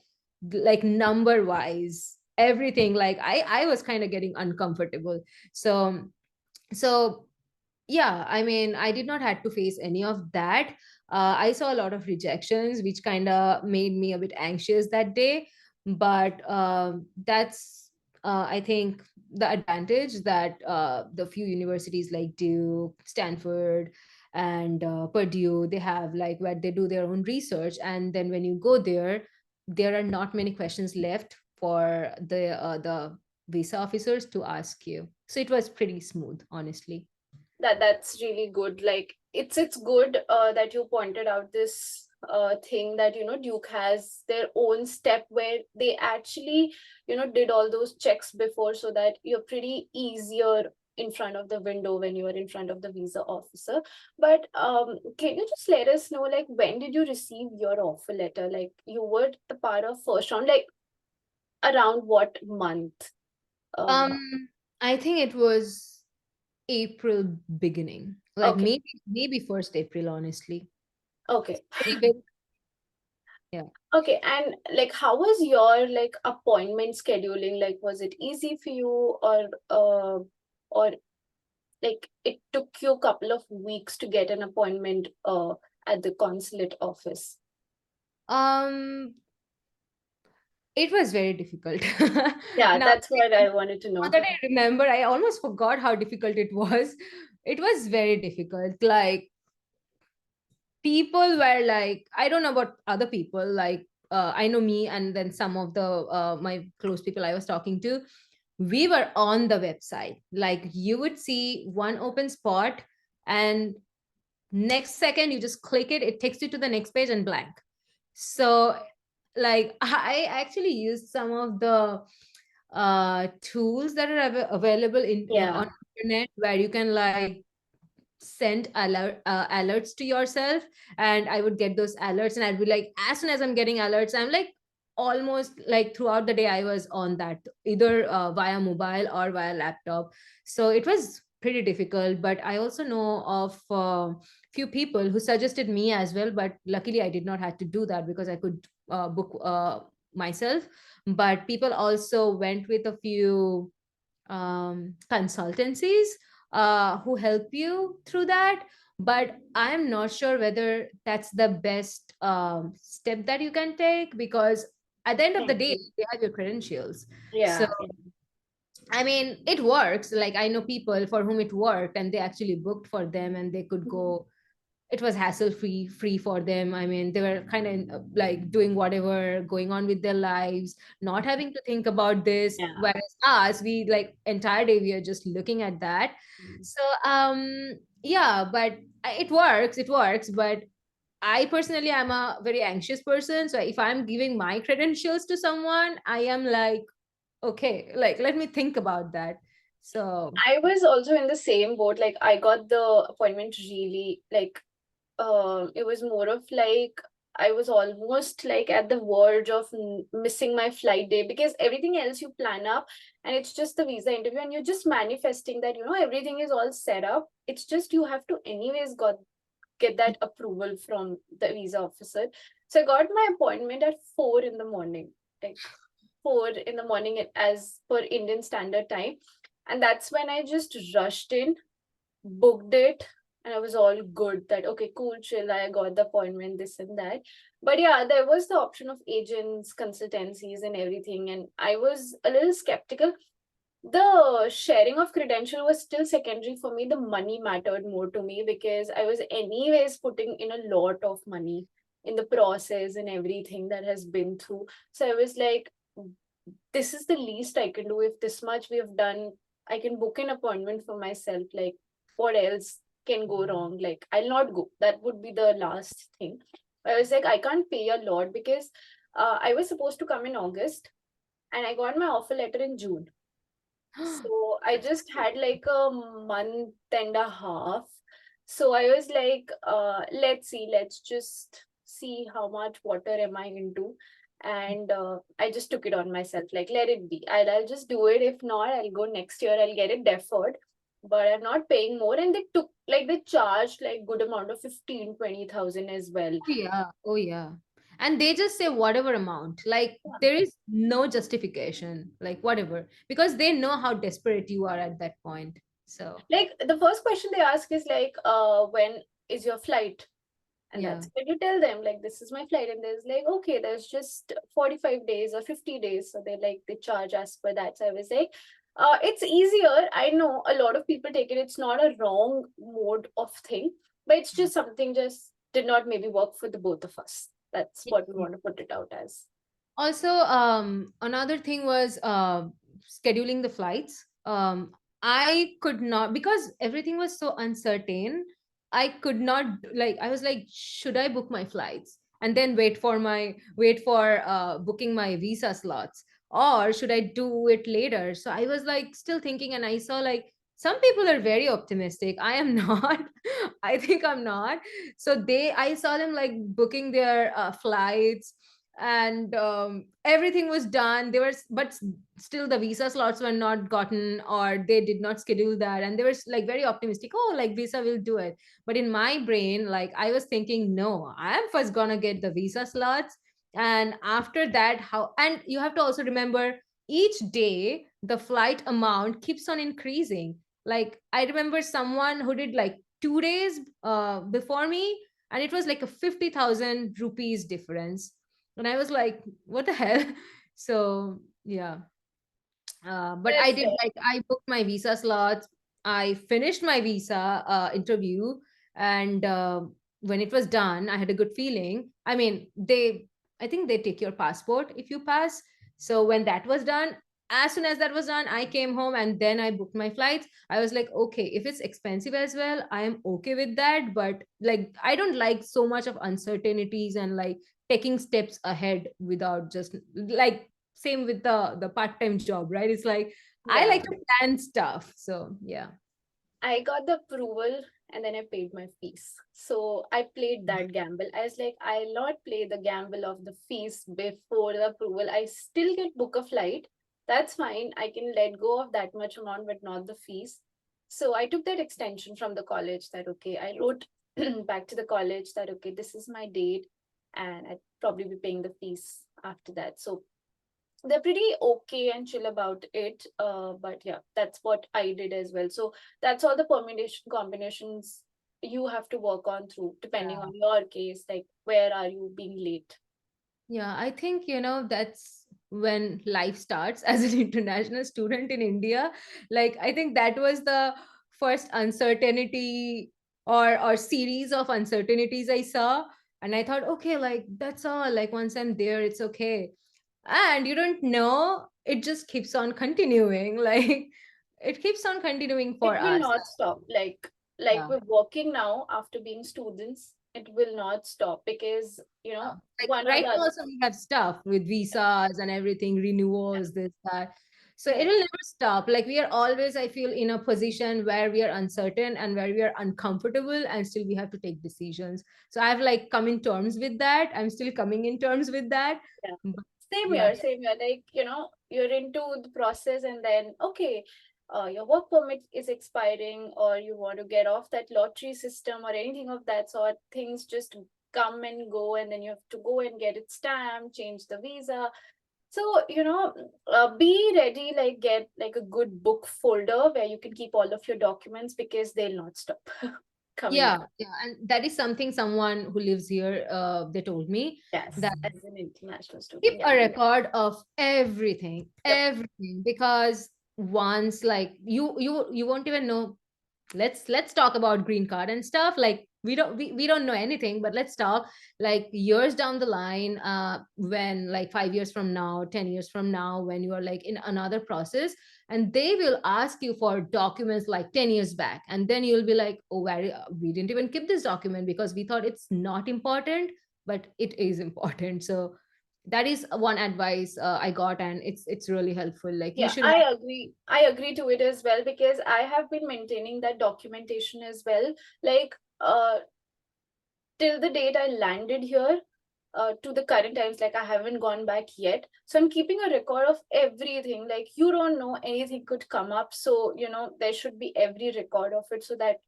number wise, everything. Like I was kind of getting uncomfortable. So so yeah, I mean, I did not had to face any of that. I saw a lot of rejections, which kind of made me a bit anxious that day. But that's I think the advantage that the few universities like Duke, Stanford, and Purdue, they have, like, where they do their own research, and then when you go there, there are not many questions left for the visa officers to ask you. So it was pretty smooth, honestly. That's really good. Like it's good that you pointed out this thing that Duke has their own step where they actually did all those checks before, so that you're pretty easier in front of the window when you are in front of the visa officer. But can you just let us know, like, when did you receive your offer letter? Like, you were the part of first round, like around what month? uh Um, I think it was April beginning, like okay, maybe 1st April, honestly. okay. Very, very, yeah. Okay, and like, how was your like appointment scheduling? Like, was it easy for you, or like it took you a couple of weeks to get an appointment at the consulate office? Um, it was very difficult. Yeah, Now, that's what I wanted to now know. that I remember, I almost forgot how difficult it was. It was very difficult. Like, people were like, I don't know about other people, like I know me, and then some of the my close people I was talking to, we were on the website. Like, you would see one open spot, and next second you just click it, it takes you to the next page and blank. So, like, I actually used some of the tools that are available in Yeah. on internet, where you can like send alerts to yourself. And I would get those alerts, and I'd be like, as soon as I'm getting alerts, I'm like, almost like throughout the day I was on that, either via mobile or via laptop. So it was pretty difficult. But I also know of few people who suggested me as well, but luckily I did not have to do that because I could book myself. But people also went with a few consultancies who help you through that. But I'm not sure whether that's the best step that you can take, because at the end of the day, Mhm. they have your credentials. So, Yeah. I mean, it works. Like, I know people for whom it worked, and they actually booked for them, and they could Mhm. go it was hassle free for them. I mean, they were kind of like doing whatever going on with their lives, not having to think about this, Yeah. whereas us, we like entire day we are just looking at that. Mm. So yeah, but it works, but I personally am a very anxious person, so if I'm giving my credentials to someone, I am like, okay, like let me think about that. So I was also in the same boat. Like I got the appointment really like it was more of like I was almost like at the verge of missing my flight day because everything else you plan up and it's just the visa interview and you're just manifesting that everything is all set up. It's just you have to anyways got get that approval from the visa officer. So I got my appointment at 4 in the morning, like 4 in the morning as per Indian Standard Time, and that's when I just rushed in, booked it, and I was all good that okay, cool, chill. I got the appointment, this and that. But yeah, there was the option of agents, consultancies, and everything, and I was a little skeptical. The sharing of credential was still secondary for me. The money mattered more to me because I was anyways putting in a lot of money in the process and everything that has been through. So I was like, this is the least I can do. If this much we have done, I can book an appointment for myself. Like, what else can go wrong? Like, I'll not go. That would be the last thing. I was like, I can't pay a lot because I was supposed to come in August and I got my offer letter in June. So I just had like a month and a half. So I was like, let's see, let's just see how much water am I into. And I just took it on myself, like, let it be. I'll just do it. If not, I'll go next year, I'll get it deferred. But I'm not paying more. And they took, like, they charged like good amount of 15, 20,000 as well. oh yeah, oh yeah. And they just say whatever amount. Like Yeah. there is no justification, like whatever, because they know how desperate you are at that point. So Like, the first question they ask is like, when is your flight? And yeah. that's when you tell them, like, this is my flight. And there's like, okay, there's just 45 days or 50 days. So they like, they charge us for that. So I was like, it's easier. I know a lot of people take it. It's not a wrong mode of thing, but it's just something just did not maybe work for the both of us. That's what we want to put it out as. Also, another thing was scheduling the flights. I could not, because everything was so uncertain. I could not, like, I was like, should I book my flights and then wait for booking my visa slots, or should I do it later? So I was like still thinking, and I saw like some people are very optimistic. I am not. I think I'm not. So I saw them like booking their flights, and everything was done. Still the visa slots were not gotten, or they did not schedule that, and they were like very optimistic, oh, like visa will do it. But in my brain, like I was thinking, no, I am first gonna get the visa slots, and after that, how. And you have to also remember, each day the flight amount keeps on increasing. Like I remember someone who did like 2 days before me, and it was like a 50,000 rupees difference, and I was like, what the hell? So yeah. But I That's did, like, I booked my visa slots. I finished my visa interview, and when it was done, I had a good feeling. I mean, I think they take your passport if you pass. So when that was done, as soon as that was done, I came home and then I booked my flights. I was like, okay, if it's expensive as well, I am okay with that. But like, I don't like so much of uncertainties and like taking steps ahead without just like, same with the part-time job, right? It's like I Yeah. like to plan stuff. So yeah. I got the approval and then I paid my fees. So I played that gamble. I was like, I'll not play the gamble of the fees before the approval. I still get book a flight. That's fine. I can let go of that much amount, but not the fees. So I took that extension from the college that, okay, I wrote back to the college that, okay, this is my date and I'd probably be paying the fees after that. So they're pretty okay and chill about it. But yeah, that's what I did as well. So that's all the permutation combinations you have to work on through, depending Yeah. on your case, like where are you being late. Yeah, I think, that's when life starts as an international student in India. Like, I think that was the first uncertainty or series of uncertainties I saw. And I thought, okay, like that's all. Like once I'm there, it's okay. And you don't know, it just keeps on continuing. Like it keeps on continuing It for will us. not stop. Like Yeah. we're working now after being students, it will not stop because Like one or right the now other. also we have stuff with visas and everything, renewals, this, that. So Yeah, it'll never stop. Like we are always, I feel, in a position where we are uncertain and where we are uncomfortable, and still we have to take decisions. So I've like come in terms with that. I'm still coming in terms with that. yeah. But Same yeah. here, same here. Like, you're into the process and then, okay, your work permit is expiring or you want to get off that lottery system or anything of that sort. Things just come and go, and then you have to go and get it stamped, change the visa. So, be ready, like get like a good book folder where you can keep all of your documents because they'll not stop coming Yeah, up. yeah, and that is something someone who lives here, they told me that Yes, as an international keep student. a Yeah. record of everything, Yep. everything, because once like you won't even know. Let's talk about green card and stuff. Like we don't know anything, but let's talk like years down the line, when like 5 years from now, 10 years from now, when you are like in another process, and they will ask you for documents like 10 years back, and then you'll be like, oh, where we didn't even keep this document because we thought it's not important, but it is important. So that is one advice I got, and it's really helpful. Like you Yeah, should have. I agree. I agree to it as well because I have been maintaining that documentation as well. Like, till the date I landed here, to the current times, like I haven't gone back yet. So I'm keeping a record of everything. Like, you don't know, anything could come up. So, there should be every record of it so that,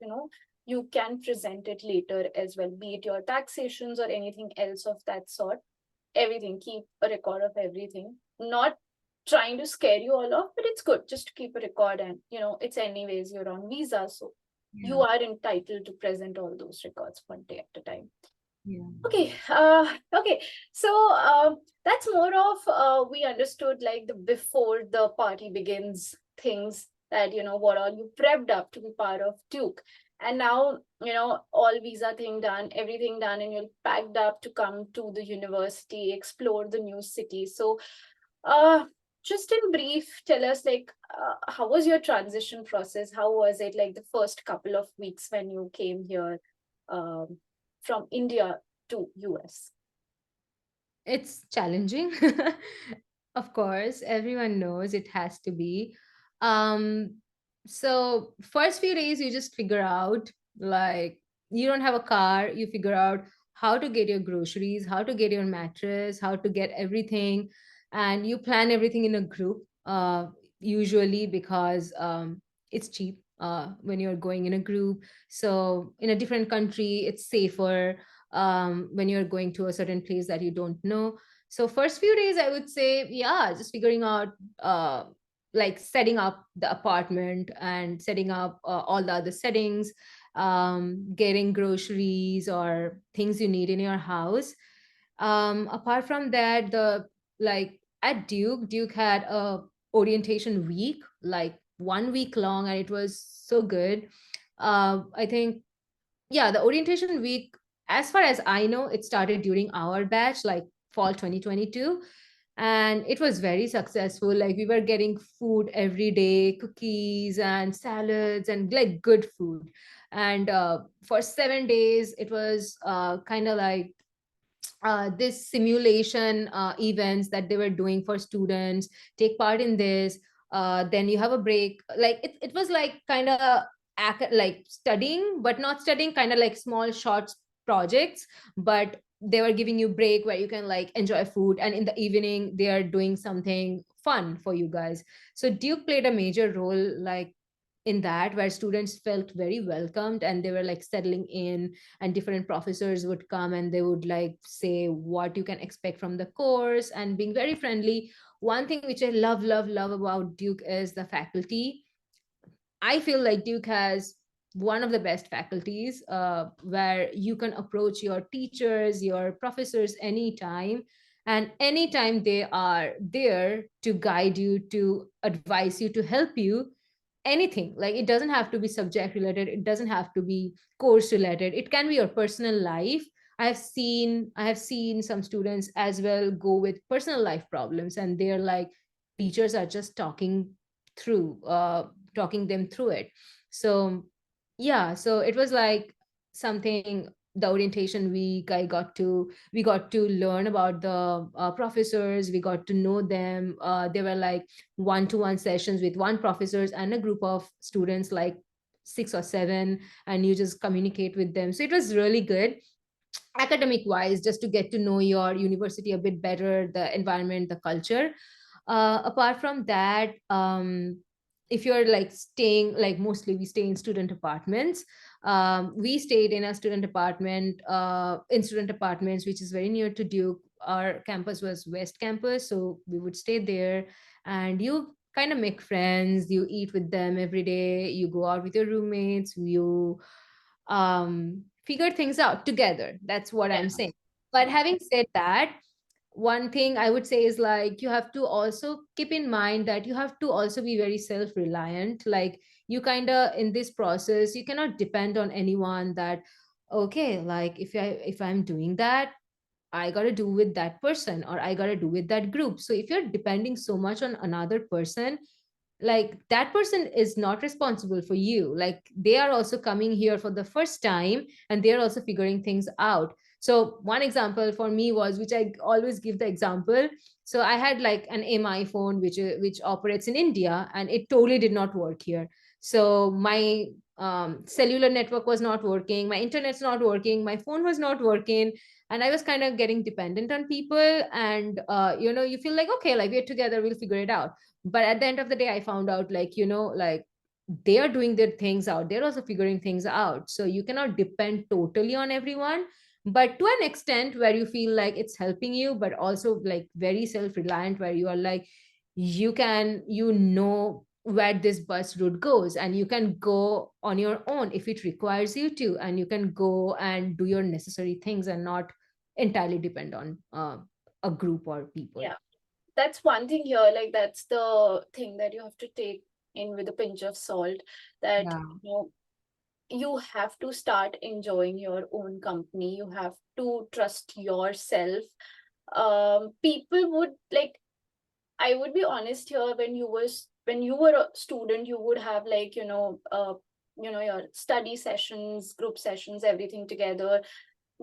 you can present it later as well, be it your taxations or anything else of that sort. Everything, keep a record of everything. Not trying to scare you all off, but it's good just to keep a record. And it's anyways you're on visa, so you Yeah, are entitled to present all those records one day at a time. yeah, Okay. So that's more of, we understood like the before the party begins things, that what all you prepped up to be part of Duke. And now, all visa thing done, everything done, and you're packed up to come to the university, explore the new city. So uh just in brief, tell us like, how was your transition process? How was it like the first couple of weeks when you came here, um, from India to US? it's challenging. Of course, everyone knows it has to be. um so first few days you just figure out, like, you don't have a car, you figure out how to get your groceries, how to get your mattress, how to get everything, and you plan everything in a group, usually because it's cheap when you're going in a group. So in a different country it's safer when you're going to a certain place that you don't know. So first few days I would say, yeah, just figuring out, uh, like setting up the apartment and setting up all the other settings, getting groceries or things you need in your house. Apart from that, the like at Duke had a orientation week, like 1 week long, and it was so good. I think, yeah, the orientation week, as far as I know, it started during our batch, like fall 2022, and it was very successful. Like we were getting food every day, cookies and salads and like good food. And for 7 days it was kind of like this simulation events that they were doing for students. Take part in this, then you have a break. Like it was like kind of like studying, but not studying, kind of like small short projects. But they were giving you break where you can like enjoy food, and in the evening they are doing something fun for you guys. So Duke played a major role, like in that, where students felt very welcomed and they were like settling in, and different professors would come and they would like say what you can expect from the course, and being very friendly. One thing which I love about Duke is the faculty. I feel like Duke has one of the best faculties, where you can approach your teachers, your professors anytime, and anytime they are there to guide you, to advise you, to help you. anything. Like, it doesn't have to be subject related, it doesn't have to be course related, it can be your personal life. I have seen some students as well go with personal life problems, and they're like, teachers are just through talking them through it. So yeah, so it was like something, the orientation week, we got to learn about the professors, we got to know them. They were like one-to-one sessions with one professors and a group of students, like six or seven, and you just communicate with them. So it was really good academic wise, just to get to know your university a bit better, the environment, the culture. Apart from that, if you're like staying, like mostly we stay in student apartments. We stayed in a student apartment, in student apartments, which is very near to Duke. Our campus was West Campus, so we would stay there, and you kind of make friends, you eat with them every day, you go out with your roommates, you figure things out together. That's what Yeah. I'm saying. But Yeah. having said that, one thing I would say is, like, you have to also keep in mind that you have to also be very self-reliant. Like, you kind of, in this process, you cannot depend on anyone that, okay, like, if I'm doing that, I got to do with that person, or I got to do with that group. So if you're depending so much on another person, like, that person is not responsible for you. Like, they are also coming here for the first time, and they're also figuring things out. So one example for me was, which I always give the example, so I had like an mi phone, which operates in India, and it totally did not work here. So my cellular network was not working, my internet's not working, my phone was not working, and I was kind of getting dependent on people. And you feel like, okay, like, we're together, we'll figure it out. But at the end of the day, I found out, like, like, they are doing their things out, they're also figuring things out. So you cannot depend totally on everyone, but to an extent where you feel like it's helping you, but also like very self-reliant, where you are like, where this bus route goes, and you can go on your own if it requires you to, and you can go and do your necessary things and not entirely depend on a group or people. Yeah. That's one thing here. Like, that's the thing that you have to take in with a pinch of salt. That, Yeah. you have to start enjoying your own company. You have to trust yourself. People would like, I would be honest here, when you were a student, you would have, like, your study sessions, group sessions, everything together,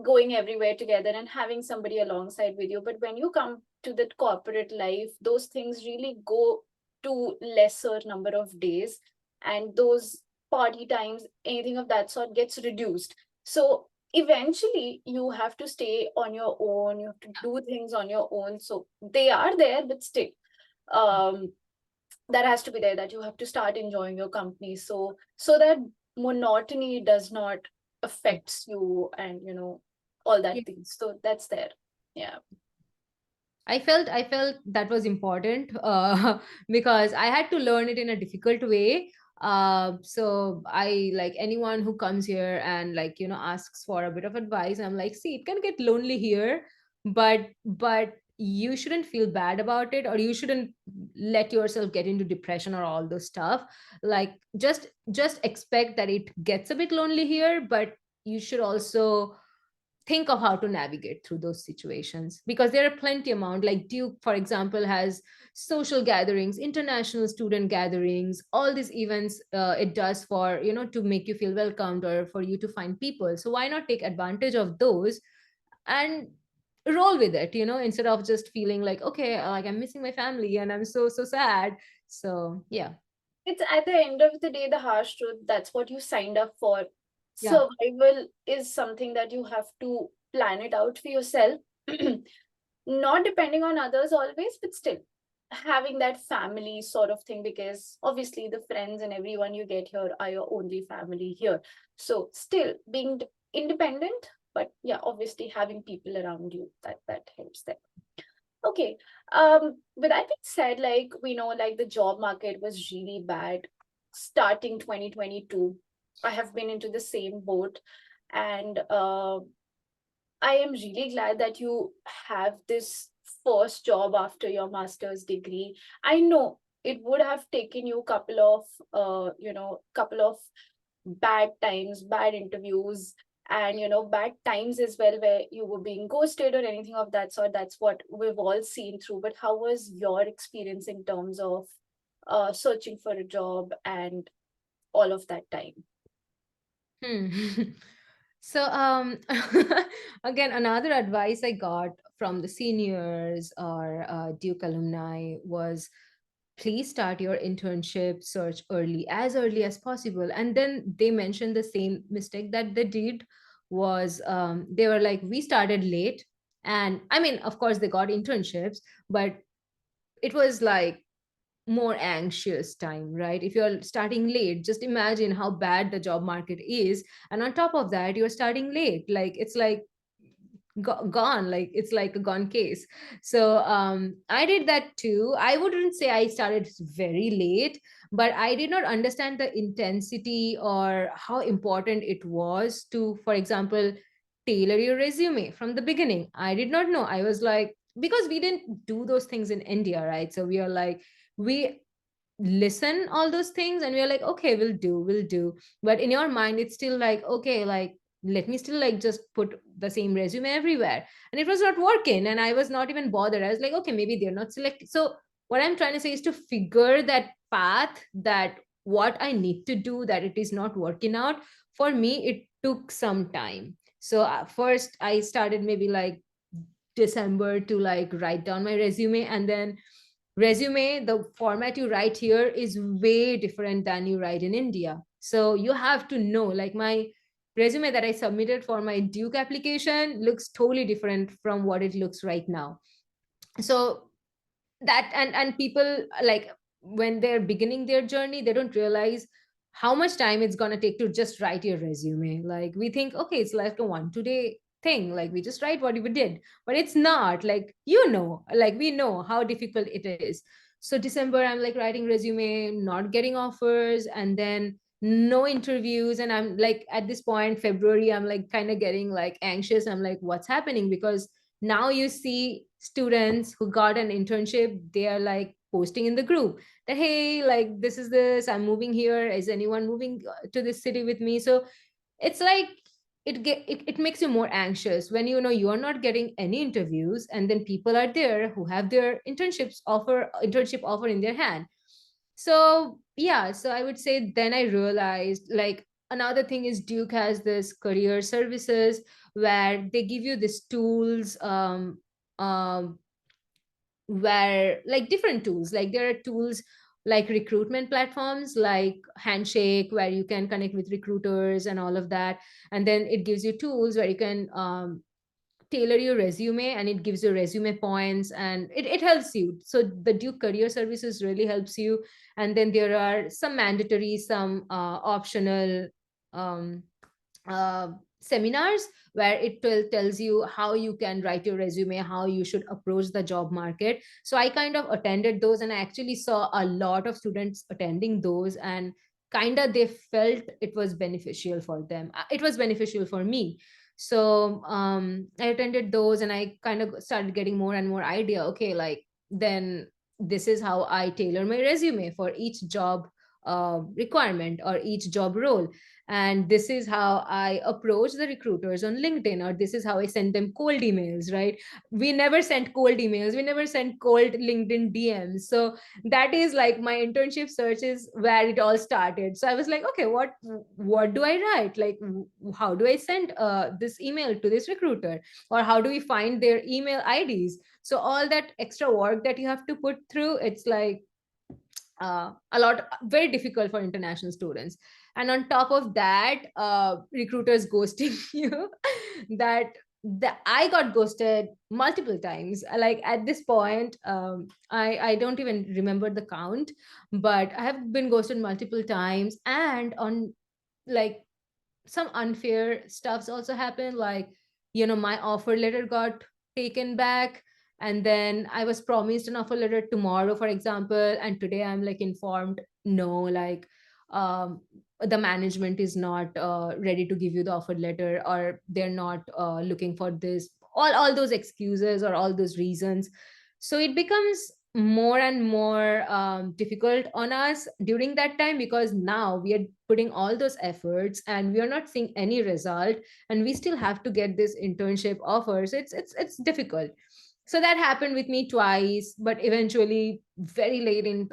going everywhere together and having somebody alongside with you. But when you come to that corporate life, those things really go to lesser number of days, and those party times, anything of that sort, gets reduced. So eventually you have to stay on your own, you have to do things on your own. So they are there, but still, um that has to be there, that you have to start enjoying your company, so that monotony does not affects you, and all that Yeah. things. So that's there. Yeah. I felt that was important, because I had to learn it in a difficult way. So I, like, anyone who comes here and, like, asks for a bit of advice, I'm like, see, it can get lonely here, but you shouldn't feel bad about it, or you shouldn't let yourself get into depression or all those stuff. Like, just expect that it gets a bit lonely here, but you should also think of how to navigate through those situations, because there are plenty amount, like Duke, for example, has social gatherings, international student gatherings, all these events it does for, to make you feel welcomed, or for you to find people. So why not take advantage of those and roll with it, instead of just feeling like, okay, like, I'm missing my family and I'm so sad. So yeah. It's at the end of the day, the harsh truth, that's what you signed up for. Yeah. Survival is something that you have to plan it out for yourself. Not depending on others always, but still having that family sort of thing, because obviously the friends and everyone you get here are your only family here. So still being independent, but yeah, obviously having people around you, that helps them. Okay. With that being said, like, we know, like, the job market was really bad starting 2022. I have been into the same boat, and I am really glad that you have this first job after your master's degree. I know it would have taken you couple of couple of bad times, bad interviews, and bad times as well, where you were being ghosted or anything of that sort. That's what we've all seen through. But how was your experience in terms of searching for a job and all of that time? Hmm. So again, another advice I got from the seniors or Duke alumni was, please start your internship search early as possible. And then they mentioned the same mistake that they did was, they were like, we started late. And I mean, of course, they got internships, but it was like more anxious time, right? If you're starting late, just imagine how bad the job market is. And on top of that, you're starting late. Like, it's like gone, like it's like a gone case. So I did that too. I wouldn't say I started very late, but I did not understand the intensity or how important it was to, for example, tailor your resume from the beginning. I did not know. I was like, because we didn't do those things in India, right? So we are like, we listen all those things and we're like, okay, we'll do. But in your mind it's still like, okay, like, let me still like just put the same resume everywhere. And it was not working, and I was not even bothered. I was like, okay, maybe they're not selected. So what I'm trying to say is to figure that path, that what I need to do, that it is not working out for me. It took some time. So first I started maybe like December to like write down my resume. And then resume, the format you write here is way different than you write in India. So you have to know, like, my resume that I submitted for my Duke application looks totally different from what it looks right now. So that, and people, like, when they're beginning their journey, they don't realize how much time it's going to take to just write your resume. Like, we think, okay, it's like a 1 2 day thing, like we just write what we did. But it's not, like, like we know how difficult it is. So December, I'm like writing resume, not getting offers, and then no interviews. And I'm like, at this point, February, I'm like kind of getting like anxious. I'm like, what's happening? Because now you see students who got an internship, they are like posting in the group that, hey, like, this, I'm moving here, is anyone moving to this city with me? So it's like, it makes you more anxious when you know you are not getting any interviews, and then people are there who have their internship offer in their hand. So yeah, so I would say then I realized, like, another thing is Duke has this career services where they give you these tools, um where, like, different tools, like there are tools like recruitment platforms like Handshake, where you can connect with recruiters and all of that. And then it gives you tools where you can tailor your resume, and it gives you resume points, and it helps you. So the Duke career services really helps you. And then there are some mandatory, some optional um, uh, seminars where tells you how you can write your resume, how you should approach the job market. So I kind of attended those, and I actually saw a lot of students attending those, and kind of they felt it was beneficial for them. It was beneficial for me. So I attended those, and I kind of started getting more and more idea. Okay, like, then this is how I tailor my resume for each job requirement or each job role. And this is how I approach the recruiters on LinkedIn, or this is how I send them cold emails, right? We never sent cold emails, we never sent cold LinkedIn DMs. So that is like my internship search is where it all started. So I was like, okay, what do I write? Like, how do I send this email to this recruiter, or how do we find their email IDs? So all that extra work that you have to put through, it's like a lot, very difficult for international students. And on top of that, recruiters ghosting you. That I got ghosted multiple times. Like, at this point, I don't even remember the count, but I have been ghosted multiple times. And on, like, some unfair stuffs also happened, like, my offer letter got taken back, and then I was promised an offer letter tomorrow, for example, and today I'm like informed, no, like, um the management is not ready to give you the offer letter, or they're not looking for this, all those excuses or all those reasons. So it becomes more and more difficult on us during that time, because now we are putting all those efforts and we are not seeing any result, and we still have to get this internship offers. It's difficult. So that happened with me twice, but eventually very late in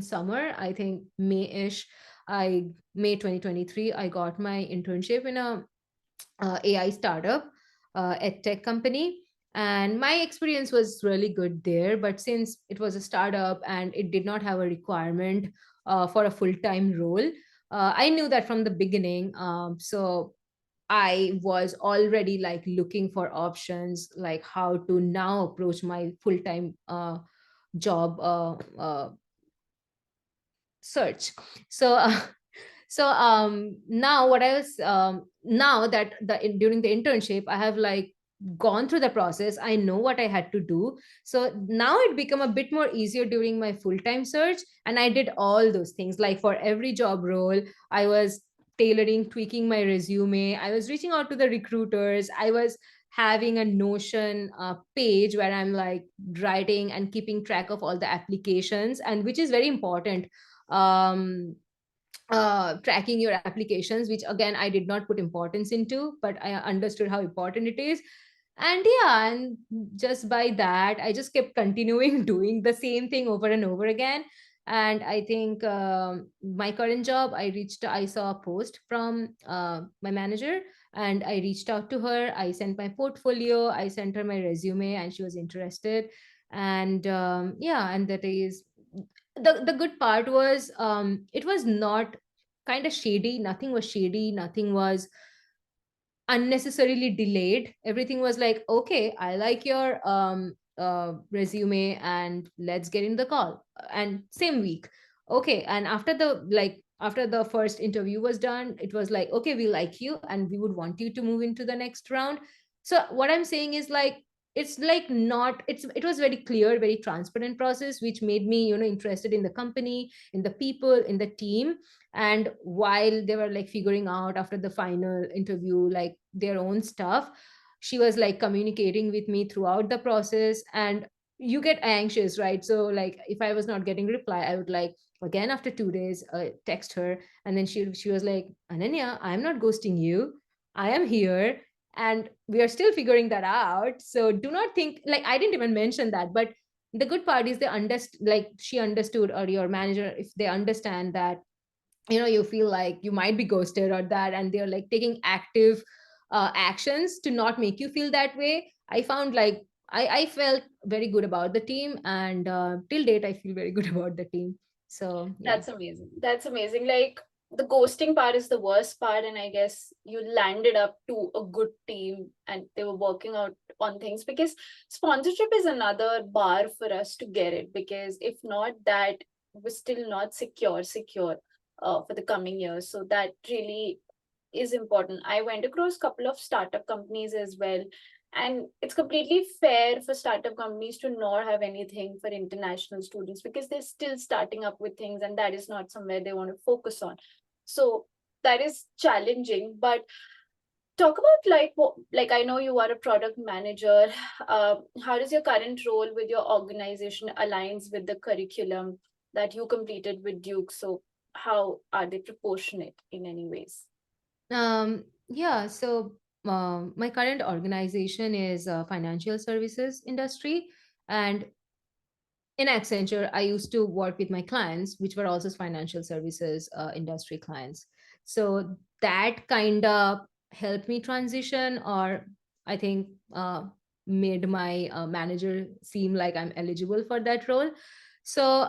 summer, I think May-ish, I May 2023, I got my internship in a AI startup, ed tech company. And my experience was really good there. But since it was a startup and it did not have a requirement for a full time role, I knew that from the beginning. So I was already like looking for options, like how to now approach my full time job search. So now what I was now that during the internship I have like gone through the process, I know what I had to do. So now it become a bit more easier during my full time search, and I did all those things. Like for every job role, I was tailoring, tweaking my resume, I was reaching out to the recruiters, I was having a Notion page where I'm like writing and keeping track of all the applications, and which is very important. um Tracking your applications, which again I did not put importance into, but I understood how important it is. And yeah, and just by that I just kept continuing doing the same thing over and over again. And I think my current job, I saw a post from my manager, and I reached out to her, I sent my portfolio, I sent her my resume, and she was interested. And yeah, and that is the good part was, it was not kind of shady, nothing was shady, nothing was unnecessarily delayed. Everything was like, okay, I like your resume, and let's get in the call. And same week, okay. And after the first interview was done, it was like, okay, we like you and we would want you to move into the next round. So what I'm saying is like, it's like not it's it was very clear, very transparent process, which made me, interested in the company, in the people, in the team. And while they were like figuring out after the final interview like their own stuff, she was like communicating with me throughout the process. And you get anxious, right? So like if I was not getting reply, I would like again after 2 days text her. And then she was like, Ananya, I'm not ghosting you, I am here, and we are still figuring that out. So do not think like I didn't even mention that. But the good part is they understand, like she understood, or your manager, if they understand that you feel like you might be ghosted or that, and they're like taking active actions to not make you feel that way. I found like I felt very good about the team, and till date I feel very good about the team. So yeah. That's amazing. That's amazing. Like the ghosting part is the worst part, and I guess you landed up to a good team and they were working out on things, because sponsorship is another bar for us to get it, because if not that, we're still not secure for the coming years. So that really is important. I went across a couple of startup companies as well. And it's completely fair for startup companies to not have anything for international students, because they're still starting up with things and that is not somewhere they want to focus on. So that is challenging. But talk about like like I know you are a product manager. How does your current role with your organization aligns with the curriculum that you completed with Duke? So how are they proportionate in any ways? Yeah, so my current organization is financial services industry. And in Accenture, I used to work with my clients, which were also financial services industry clients. So that kind of helped me transition, or I think made my manager seem like I'm eligible for that role. So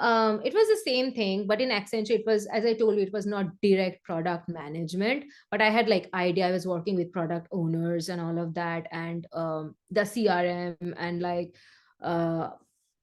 it was the same thing, but in Accenture, it was, as I told you, it was not direct product management, but I had like idea. I was working with product owners and all of that, and the CRM, and like uh,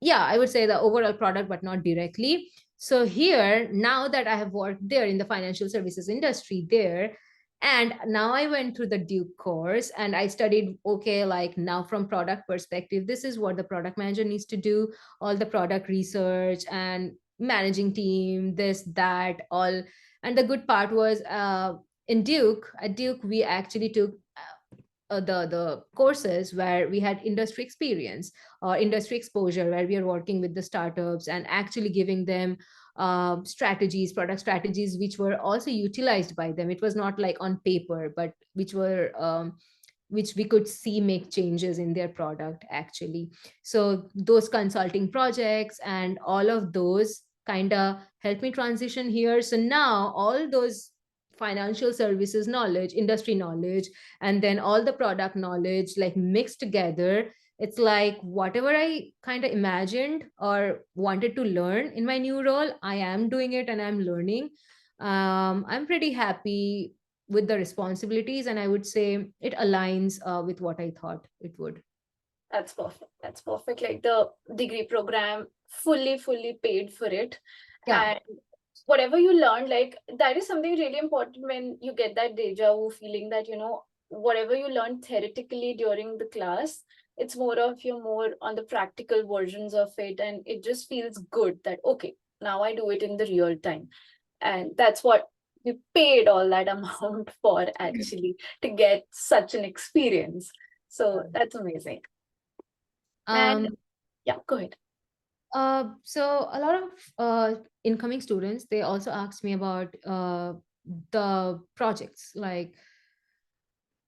yeah, I would say the overall product, but not directly. So here, now that I have worked there in the financial services industry there, and now I went through the Duke course and I studied, okay, like now from product perspective, this is what the product manager needs to do, all the product research and managing team, this, that, all. And the good part was, at Duke, we actually took the courses where we had industry experience or industry exposure, where we are working with the startups and actually giving them strategies, product strategies, which were also utilized by them. It was not like on paper, but which we could see make changes in their product actually. So those consulting projects and all of those kind of helped me transition here. So now all those financial services knowledge, industry knowledge, and then all the product knowledge like mixed together, it's like whatever I kind of imagined or wanted to learn in my new role, I am doing it and I'm learning. I'm pretty happy with the responsibilities, and I would say it aligns with what I thought it would. That's perfect. That's perfect. Like the degree program fully paid for it. Yeah. And whatever you learn, like that is something really important when you get that deja vu feeling that, whatever you learn theoretically during the class, it's more of you're more on the practical versions of it. And it just feels good that, okay, now I do it in the real time. And that's what we paid all that amount for actually to get such an experience. So that's amazing. And Um, yeah, go ahead. so a lot of incoming students, they also asked me about the projects, like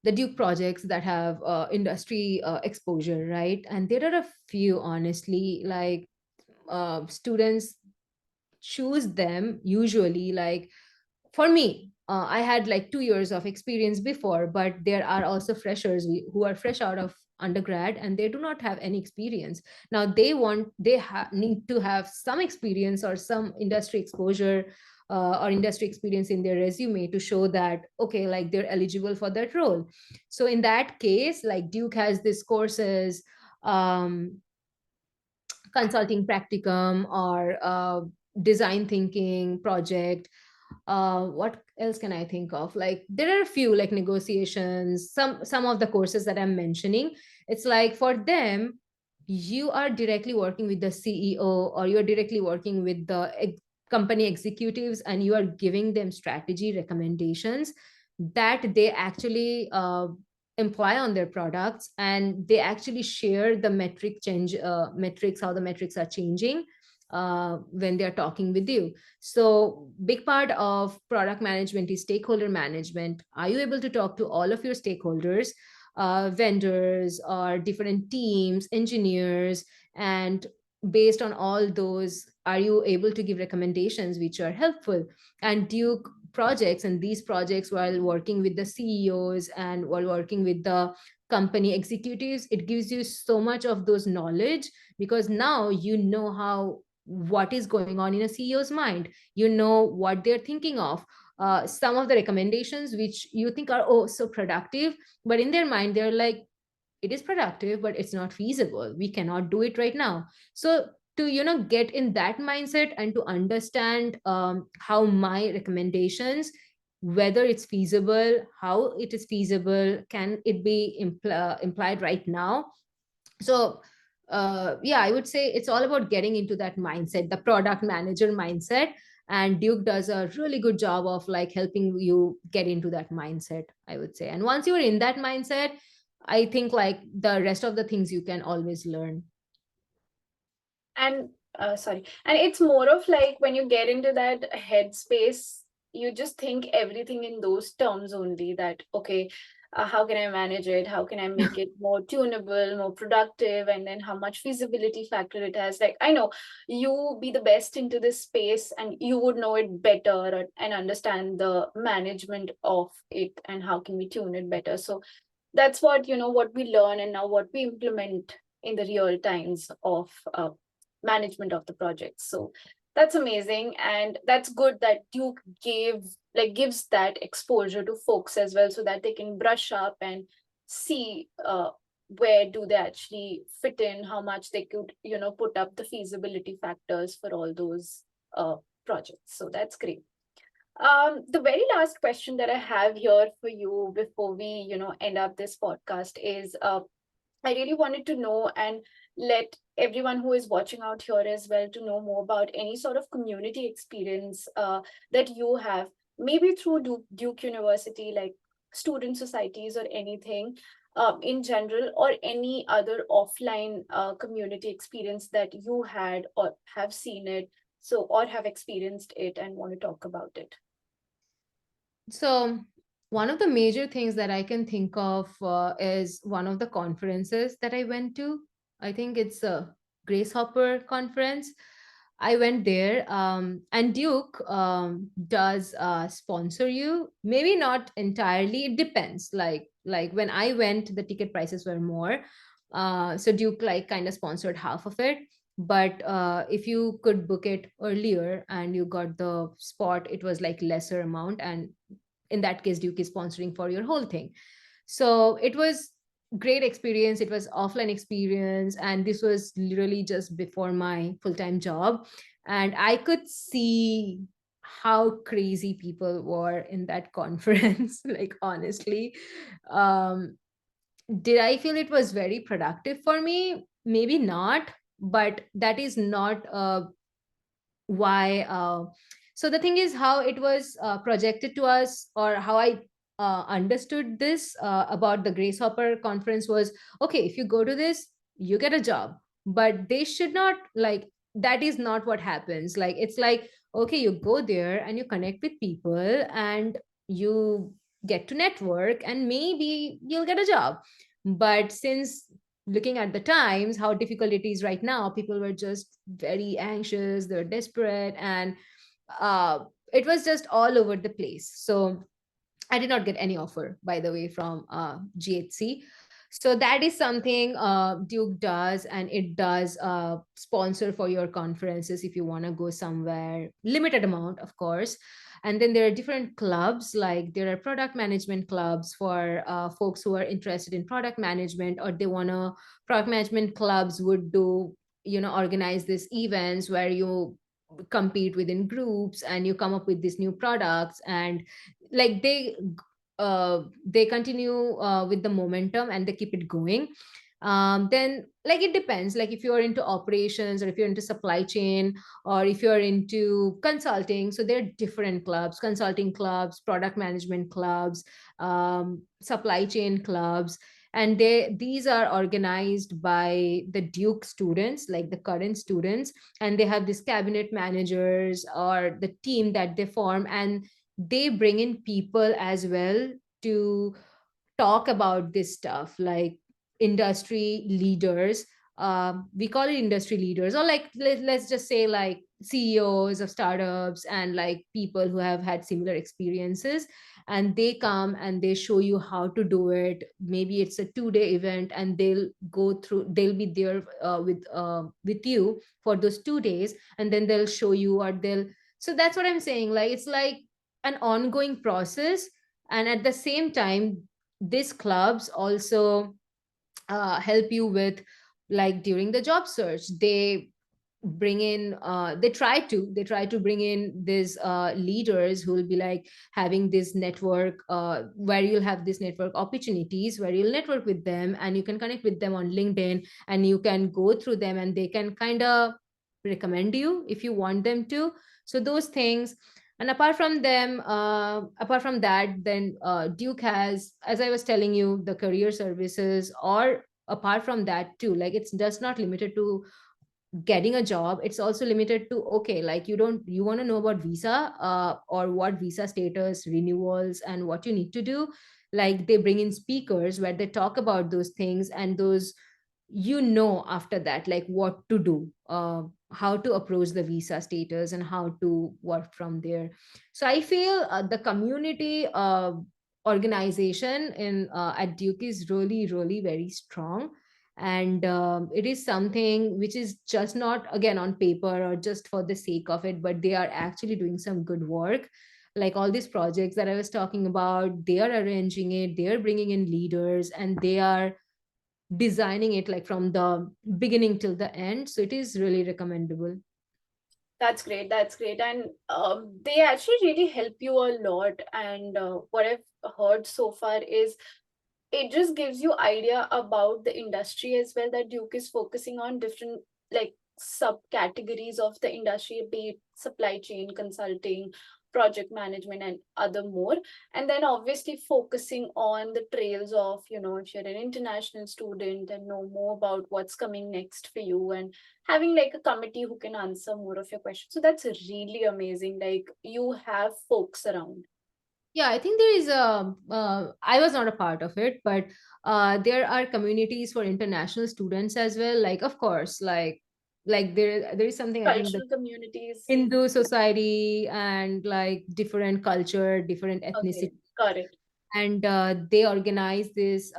the Duke projects that have industry exposure, right? And there are a few, honestly, like students choose them usually like for me, I had like 2 years of experience before, but there are also freshers who are fresh out of undergrad and they do not have any experience. Now need to have some experience or some industry exposure or industry experience in their resume to show that okay, like they're eligible for that role. So in that case, like Duke has these courses, um, consulting practicum or design thinking project. What else can I think of? Like there are a few like negotiations, some of the courses that I'm mentioning. It's like for them, you are directly working with the CEO or you're directly working with the company executives and you are giving them strategy recommendations that they actually employ on their products, and they actually share the metrics, how the metrics are changing when they're talking with you. So big part of product management is stakeholder management. Are you able to talk to all of your stakeholders, vendors or different teams, engineers, and based on all those, are you able to give recommendations which are helpful? And Duke projects and these projects, while working with the CEOs and while working with the company executives, it gives you so much of those knowledge, because now you know how what is going on in a CEO's mind. You know what they're thinking of. Some of the recommendations which you think are oh so productive, but in their mind they're like, it is productive, but it's not feasible. We cannot do it right now. So to get in that mindset and to understand how my recommendations, whether it's feasible, how it is feasible, can it be implied right now. So yeah, I would say it's all about getting into that mindset, the product manager mindset, and Duke does a really good job of like helping you get into that mindset, I would say. And once you're in that mindset, I think like the rest of the things you can always learn. And sorry, and it's more of like when you get into that headspace, you just think everything in those terms only, that okay, how can I manage it, how can I make it more tunable, more productive, and then how much feasibility factor it has. Like I know you be the best into this space and you would know it better, and understand the management of it and how can we tune it better. So that's what what we learn, and now what we implement in the real times of management of the project. So that's amazing, and that's good that Duke gives that exposure to folks as well, so that they can brush up and see where do they actually fit in, how much they could put up the feasibility factors for all those projects. So that's great. The very last question that I have here for you before we end up this podcast is, I really wanted to know and let everyone who is watching out here as well to know more about any sort of community experience that you have, maybe through Duke University, like student societies or anything. in general, or any other offline community experience that you had or have seen it, so or have experienced it and want to talk about it? So, one of the major things that I can think of is one of the conferences that I went to. I think it's a Grace Hopper conference. I went there, and Duke does sponsor you. Maybe not entirely. It depends. Like when I went, the ticket prices were more, so Duke like kind of sponsored half of it. But if you could book it earlier and you got the spot, it was like lesser amount, and in that case Duke is sponsoring for your whole thing. So it was great experience. It was offline experience, and this was literally just before my full-time job, and I could see how crazy people were in that conference. Like honestly, um did I feel it was very productive for me? Maybe not, but that is not why so the thing is how it was projected to us, or how I understood this about the Grace Hopper conference was, okay, if you go to this you get a job, but they should not like, that is not what happens. Like it's like, okay, you go there and you connect with people and you get to network and maybe you'll get a job. But since looking at the times how difficult it is right now, people were just very anxious, they were desperate, and uh, it was just all over the place. So I did not get any offer, by the way, from GHC. So that is something Duke does, and it does sponsor for your conferences if you want to go somewhere. Limited amount, of course. And then there are different clubs, like there are product management clubs for folks who are interested in product management, or they want to, product management clubs would do, organize these events where you compete within groups and you come up with these new products, and like they continue with the momentum and they keep it going. Then like it depends, like if you're into operations, or if you're into supply chain, or if you're into consulting, so there are different clubs: consulting clubs, product management clubs, supply chain clubs. And these are organized by the Duke students, like the current students, and they have these cabinet managers or the team that they form, and they bring in people as well to talk about this stuff, like industry leaders. We call it industry leaders, or like let's just say like CEOs of startups and like people who have had similar experiences, and they come and they show you how to do it. Maybe it's a 2-day event, and they'll be there with you for those 2 days, and then they'll show you, or they'll, so that's what I'm saying, like it's like an ongoing process. And at the same time, these clubs also help you with, like during the job search, they try to bring in these leaders who will be like having this network, where you'll have this network opportunities where you'll network with them, and you can connect with them on LinkedIn, and you can go through them, and they can kind of recommend you if you want them to. So those things. And apart from that, then Duke has, as I was telling you, the career services, or apart from that too, like it's just not limited to getting a job. It's also limited to, okay, like you want to know about visa, or what visa status renewals and what you need to do. Like they bring in speakers where they talk about those things, and those, after that, like what to do, how to approach the visa status and how to work from there. So I feel the community organization in at Duke is really really very strong. And it is something which is just not again on paper or just for the sake of it, but they are actually doing some good work. Like all these projects that I was talking about, they are arranging it, they are bringing in leaders, and they are designing it like from the beginning till the end. So it is really recommendable. That's great. That's great. And they actually really help you a lot. And what I've heard so far is it just gives you idea about the industry as well, that Duke is focusing on different like subcategories of the industry, be it supply chain, consulting, project management and other more. And then obviously focusing on the trails of, if you're an international student and know more about what's coming next for you, and having like a committee who can answer more of your questions. So that's really amazing. Like you have folks around. Yeah, I think there is a. I was not a part of it, but there are communities for international students as well. Like, of course, like there is something, I think, the Cultural communities. Hindu society and like different culture, different ethnicity, Okay, got it. and they organize this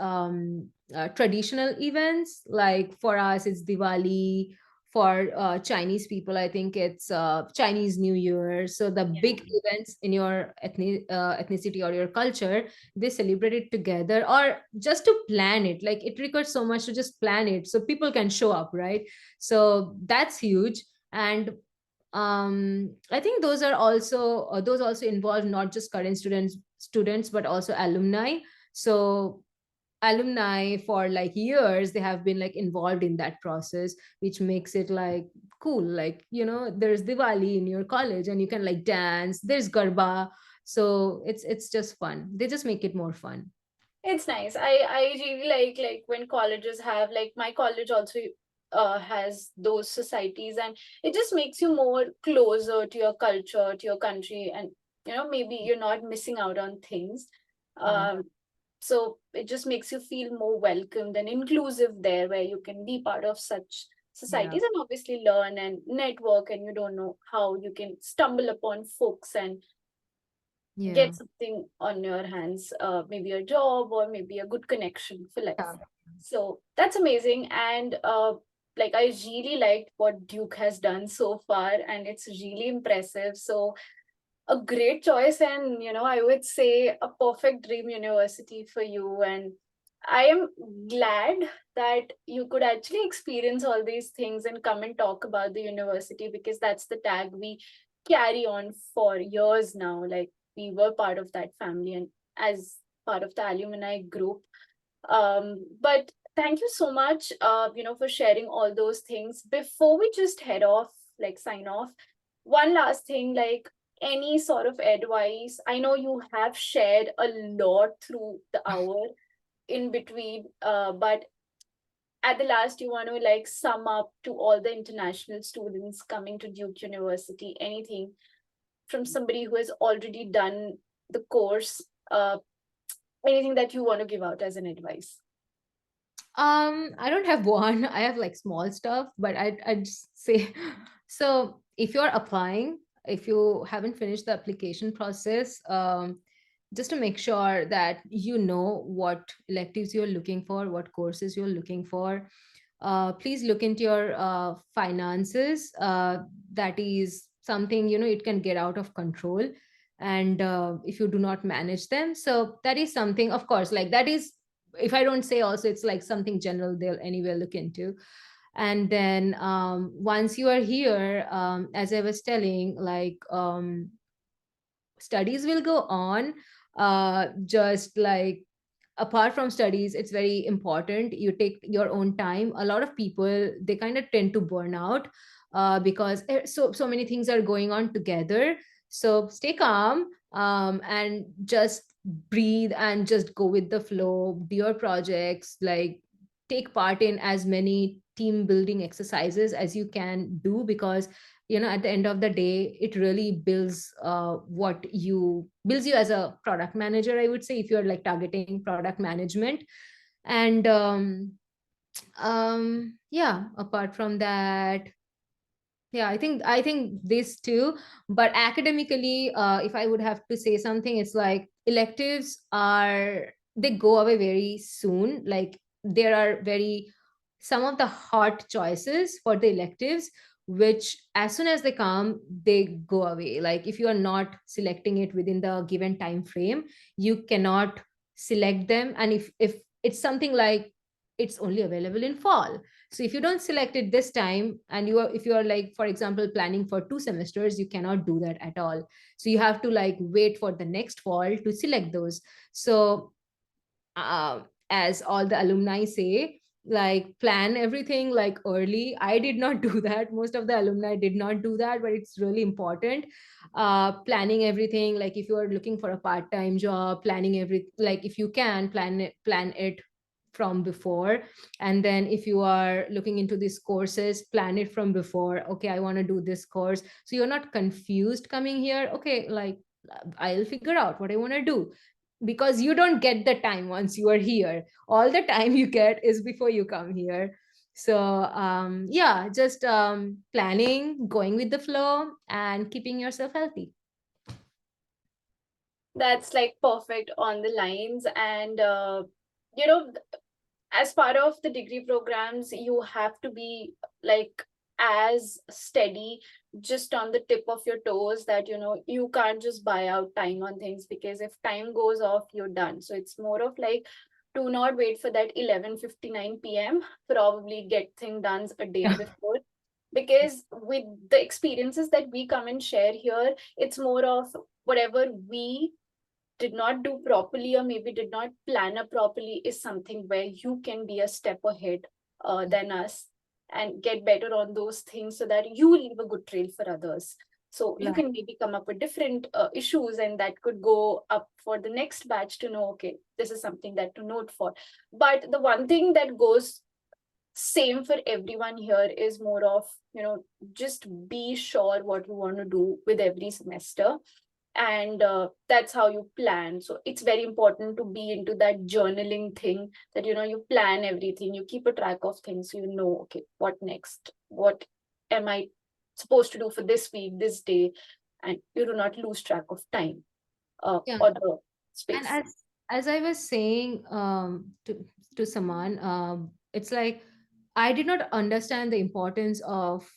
traditional events. Like for us it's Diwali, for Chinese people I think it's Chinese New Year. So the Yeah. big events in your ethnicity or your culture, they celebrate it together, or just to plan it. Like it requires so much to just plan it so people can show up, right? So that's huge. And I think those also involve not just current students but also alumni. So alumni for like years, they have been like involved in that process, which makes it like cool. Like, there's Diwali in your college and you can like dance, there's Garba. So it's just fun. They just make it more fun. It's nice. I really like when colleges have, like my college also has those societies, and it just makes you more closer to your culture, to your country, and maybe you're not missing out on things. Yeah. Um, so it just makes you feel more welcomed and inclusive there, where you can be part of such Yeah. societies and obviously learn and network, and you don't know how you can stumble upon folks and Yeah. get something on your hands, maybe a job or maybe a good connection for life. Yeah. So that's amazing. And like I really liked what Duke has done so far, and it's really impressive. So a great choice, and I would say a perfect dream university for you. And I am glad that you could actually experience all these things and come and talk about the university, because that's the tag we carry on for years now. Like we were part of that family and as part of the alumni group. But thank you so much, for sharing all those things. Before we just head off, like sign off, one last thing, like any sort of advice. I know you have shared a lot through the hour in between, but at the last, you want to like sum up to all the international students coming to Duke University, anything from somebody who has already done the course, anything that you want to give out as an advice. I don't have one. I have like small stuff, but I'd just say, so if you're applying, if you haven't finished the application process, just to make sure that you know what electives you're looking for, what courses you're looking for, please look into your finances. That is something, it can get out of control. And if you do not manage them, so that is something, of course, like that is, if I don't say also, it's like something general they'll anyway look into. And then once you are here, as I was telling, like studies will go on. Just like apart from studies, it's very important you take your own time. A lot of people, they kind of tend to burn out because so many things are going on together. So stay calm, and just breathe and just go with the flow, do your projects, like take part in as many team building exercises as you can do, because at the end of the day, it really builds you as a product manager, I would say, if you're like targeting product management. And yeah, apart from that, yeah, I think this too. But academically, if I would have to say something, it's like electives are, they go away very soon. Like there are very some of the hard choices for the electives, which as soon as they come, they go away. Like if you are not selecting it within the given time frame, you cannot select them. And if it's something like it's only available in fall, so if you don't select it this time, and if you are like, for example, planning for 2 semesters, you cannot do that at all. So you have to like wait for the next fall to select those. So as all the alumni say, like plan everything like early. I did not do that. Most of the alumni did not do that, but it's really important. Planning everything, like if you are looking for a part-time job, planning every, like if you can plan it from before. And then if you are looking into these courses, plan it from before. Okay, I want to do this course, so you're not confused coming here. Okay, like I'll figure out what I want to do, because you don't get the time once you are here. All the time you get is before you come here. So yeah, just planning, going with the flow, and keeping yourself healthy. That's like perfect on the lines. And, you know, as part of the degree programs, you have to be like as steady, just on the tip of your toes, that you can't just buy out time on things, because if time goes off, you're done. So it's more of like, do not wait for that 11:59 p.m. Probably get thing done a day before, because with the experiences that we come and share here, it's more of whatever we did not do properly, or maybe did not plan up properly, is something where you can be a step ahead than us, and get better on those things, so that you leave a good trail for others. So you Right. can maybe come up with different issues, and that could go up for the next batch to know, okay, this is something that to note for. But the one thing that goes same for everyone here is more of, just be sure what you want to do with every semester, and that's how you plan. So it's very important to be into that journaling thing, that you plan everything, you keep a track of things, so you know, okay, what next, what am I supposed to do for this week, this day, and you do not lose track of time Yeah. or the And space. as I was saying to Saman, it's like I did not understand the importance of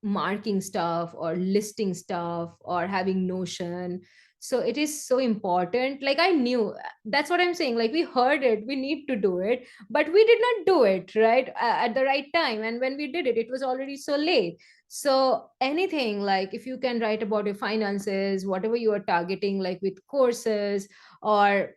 marking stuff or listing stuff or having notion. So it is so important. Like I knew, that's what I'm saying, like we heard it, we need to do it, but we did not do it right at the right time. And when we did it, it was already so late. So anything, like if you can write about your finances, whatever you are targeting, like with courses, or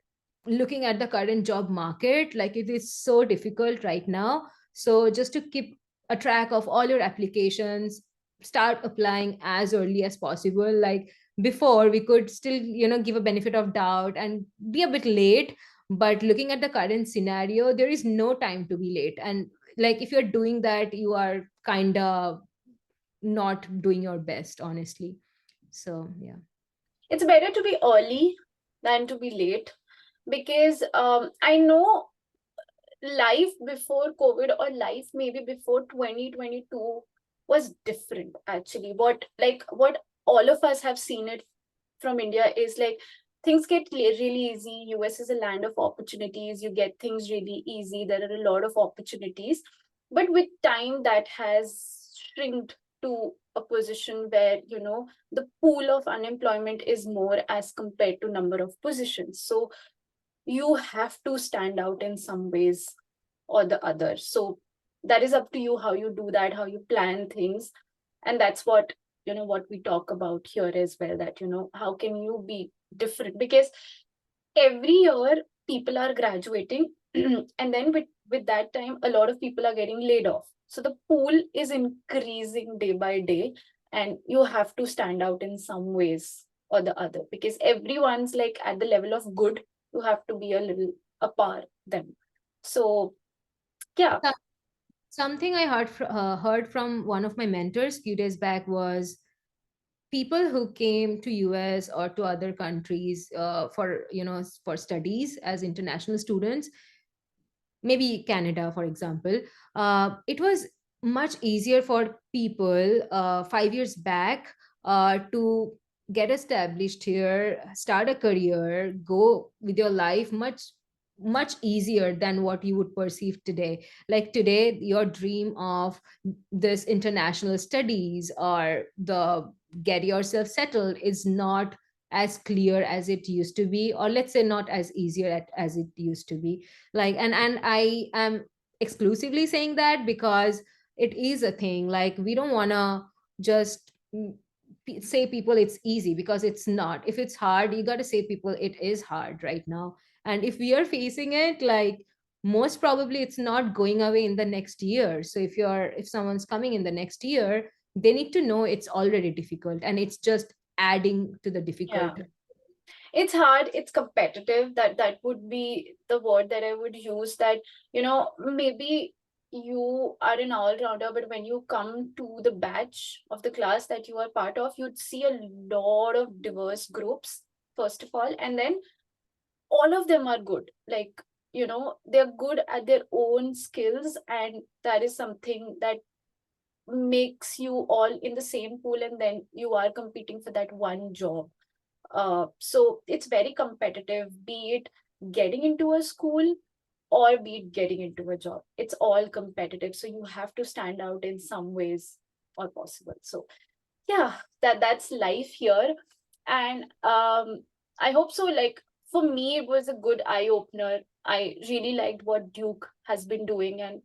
looking at the current job market, like it is so difficult right now. So just to keep a track of all your applications, start applying as early as possible. Like before, we could still give a benefit of doubt and be a bit late, but looking at the current scenario, there is no time to be late. And like if you're doing that, you are kind of not doing your best, honestly. So yeah. It's better to be early than to be late, because I know life before COVID, or life maybe before 2022, was different actually. What all of us have seen it from India is like, things get really easy. US is a land of opportunities. You get things really easy. There are a lot of opportunities. But with time, that has shrinked to a position where, the pool of unemployment is more as compared to number of positions. So you have to stand out in some ways or the other. So that is up to you, how you do that, how you plan things. And that's what, what we talk about here as well, that, how can you be different? Because every year people are graduating, and then with that time, a lot of people are getting laid off. So the pool is increasing day by day, and you have to stand out in some ways or the other, because everyone's like at the level of good. You have to be a little apart them. So yeah. So- Something I heard from one of my mentors few days back was people who came to US or to other countries for for studies as international students, maybe Canada, for example. It was much easier for people 5 years back to get established here, start a career, go with your life much easier than what you would perceive today. Like today, your dream of this international studies or the get yourself settled is not as clear as it used to be, or let's say not as easier as it used to be. Like and I am exclusively saying that because it is a thing. Like we don't want to just say people it's easy, because it's not. If it's hard, you got to say people it is hard right now. And if we are facing it, like most probably it's not going away in the next year. So if someone's coming in the next year, they need to know it's already difficult and it's just adding to the Yeah. difficult. It's hard, it's competitive. That would be the word that I would use. That, maybe you are an all-rounder, but when you come to the batch of the class that you are part of, you'd see a lot of diverse groups, first of all, and then all of them are good. Like, they're good at their own skills, and that is something that makes you all in the same pool, and then you are competing for that one job. So it's very competitive, be it getting into a school or be it getting into a job. It's all competitive. So you have to stand out in some ways or possible. So yeah, that's life here. And I hope so. Like, for me, it was a good eye opener. I really liked what Duke has been doing and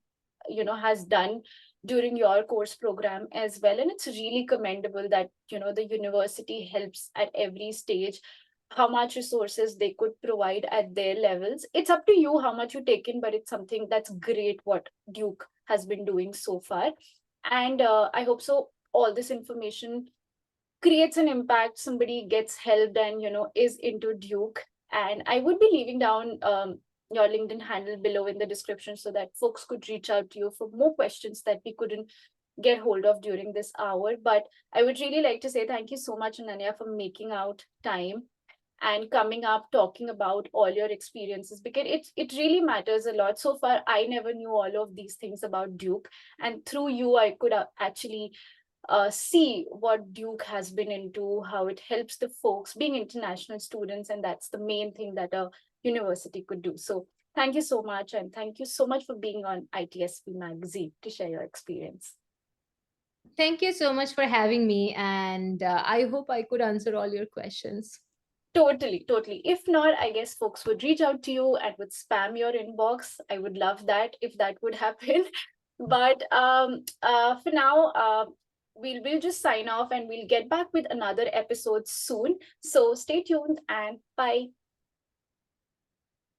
has done during your course program as well. And it's really commendable that the university helps at every stage. How much resources they could provide at their levels, it's up to you how much you take in, but it's something that's great what Duke has been doing so far. And I hope so all this information creates an impact, somebody gets helped and is into Duke. And I would be leaving down your LinkedIn handle below in the description so that folks could reach out to you for more questions that we couldn't get hold of during this hour. But I would really like to say thank you so much, Ananya, for making out time and coming up talking about all your experiences, because it really matters a lot. So far I never knew all of these things about Duke, and through you I could actually see what Duke has been into, how it helps the folks being international students, and that's the main thing that a university could do. So thank you so much, and thank you so much for being on ITSP Magazine to share your experience. Thank you so much for having me, and I hope I could answer all your questions. Totally, totally. If not, I guess folks would reach out to you and would spam your inbox. I would love that if that would happen. But for now, we'll just sign off and we'll get back with another episode soon. So stay tuned and bye.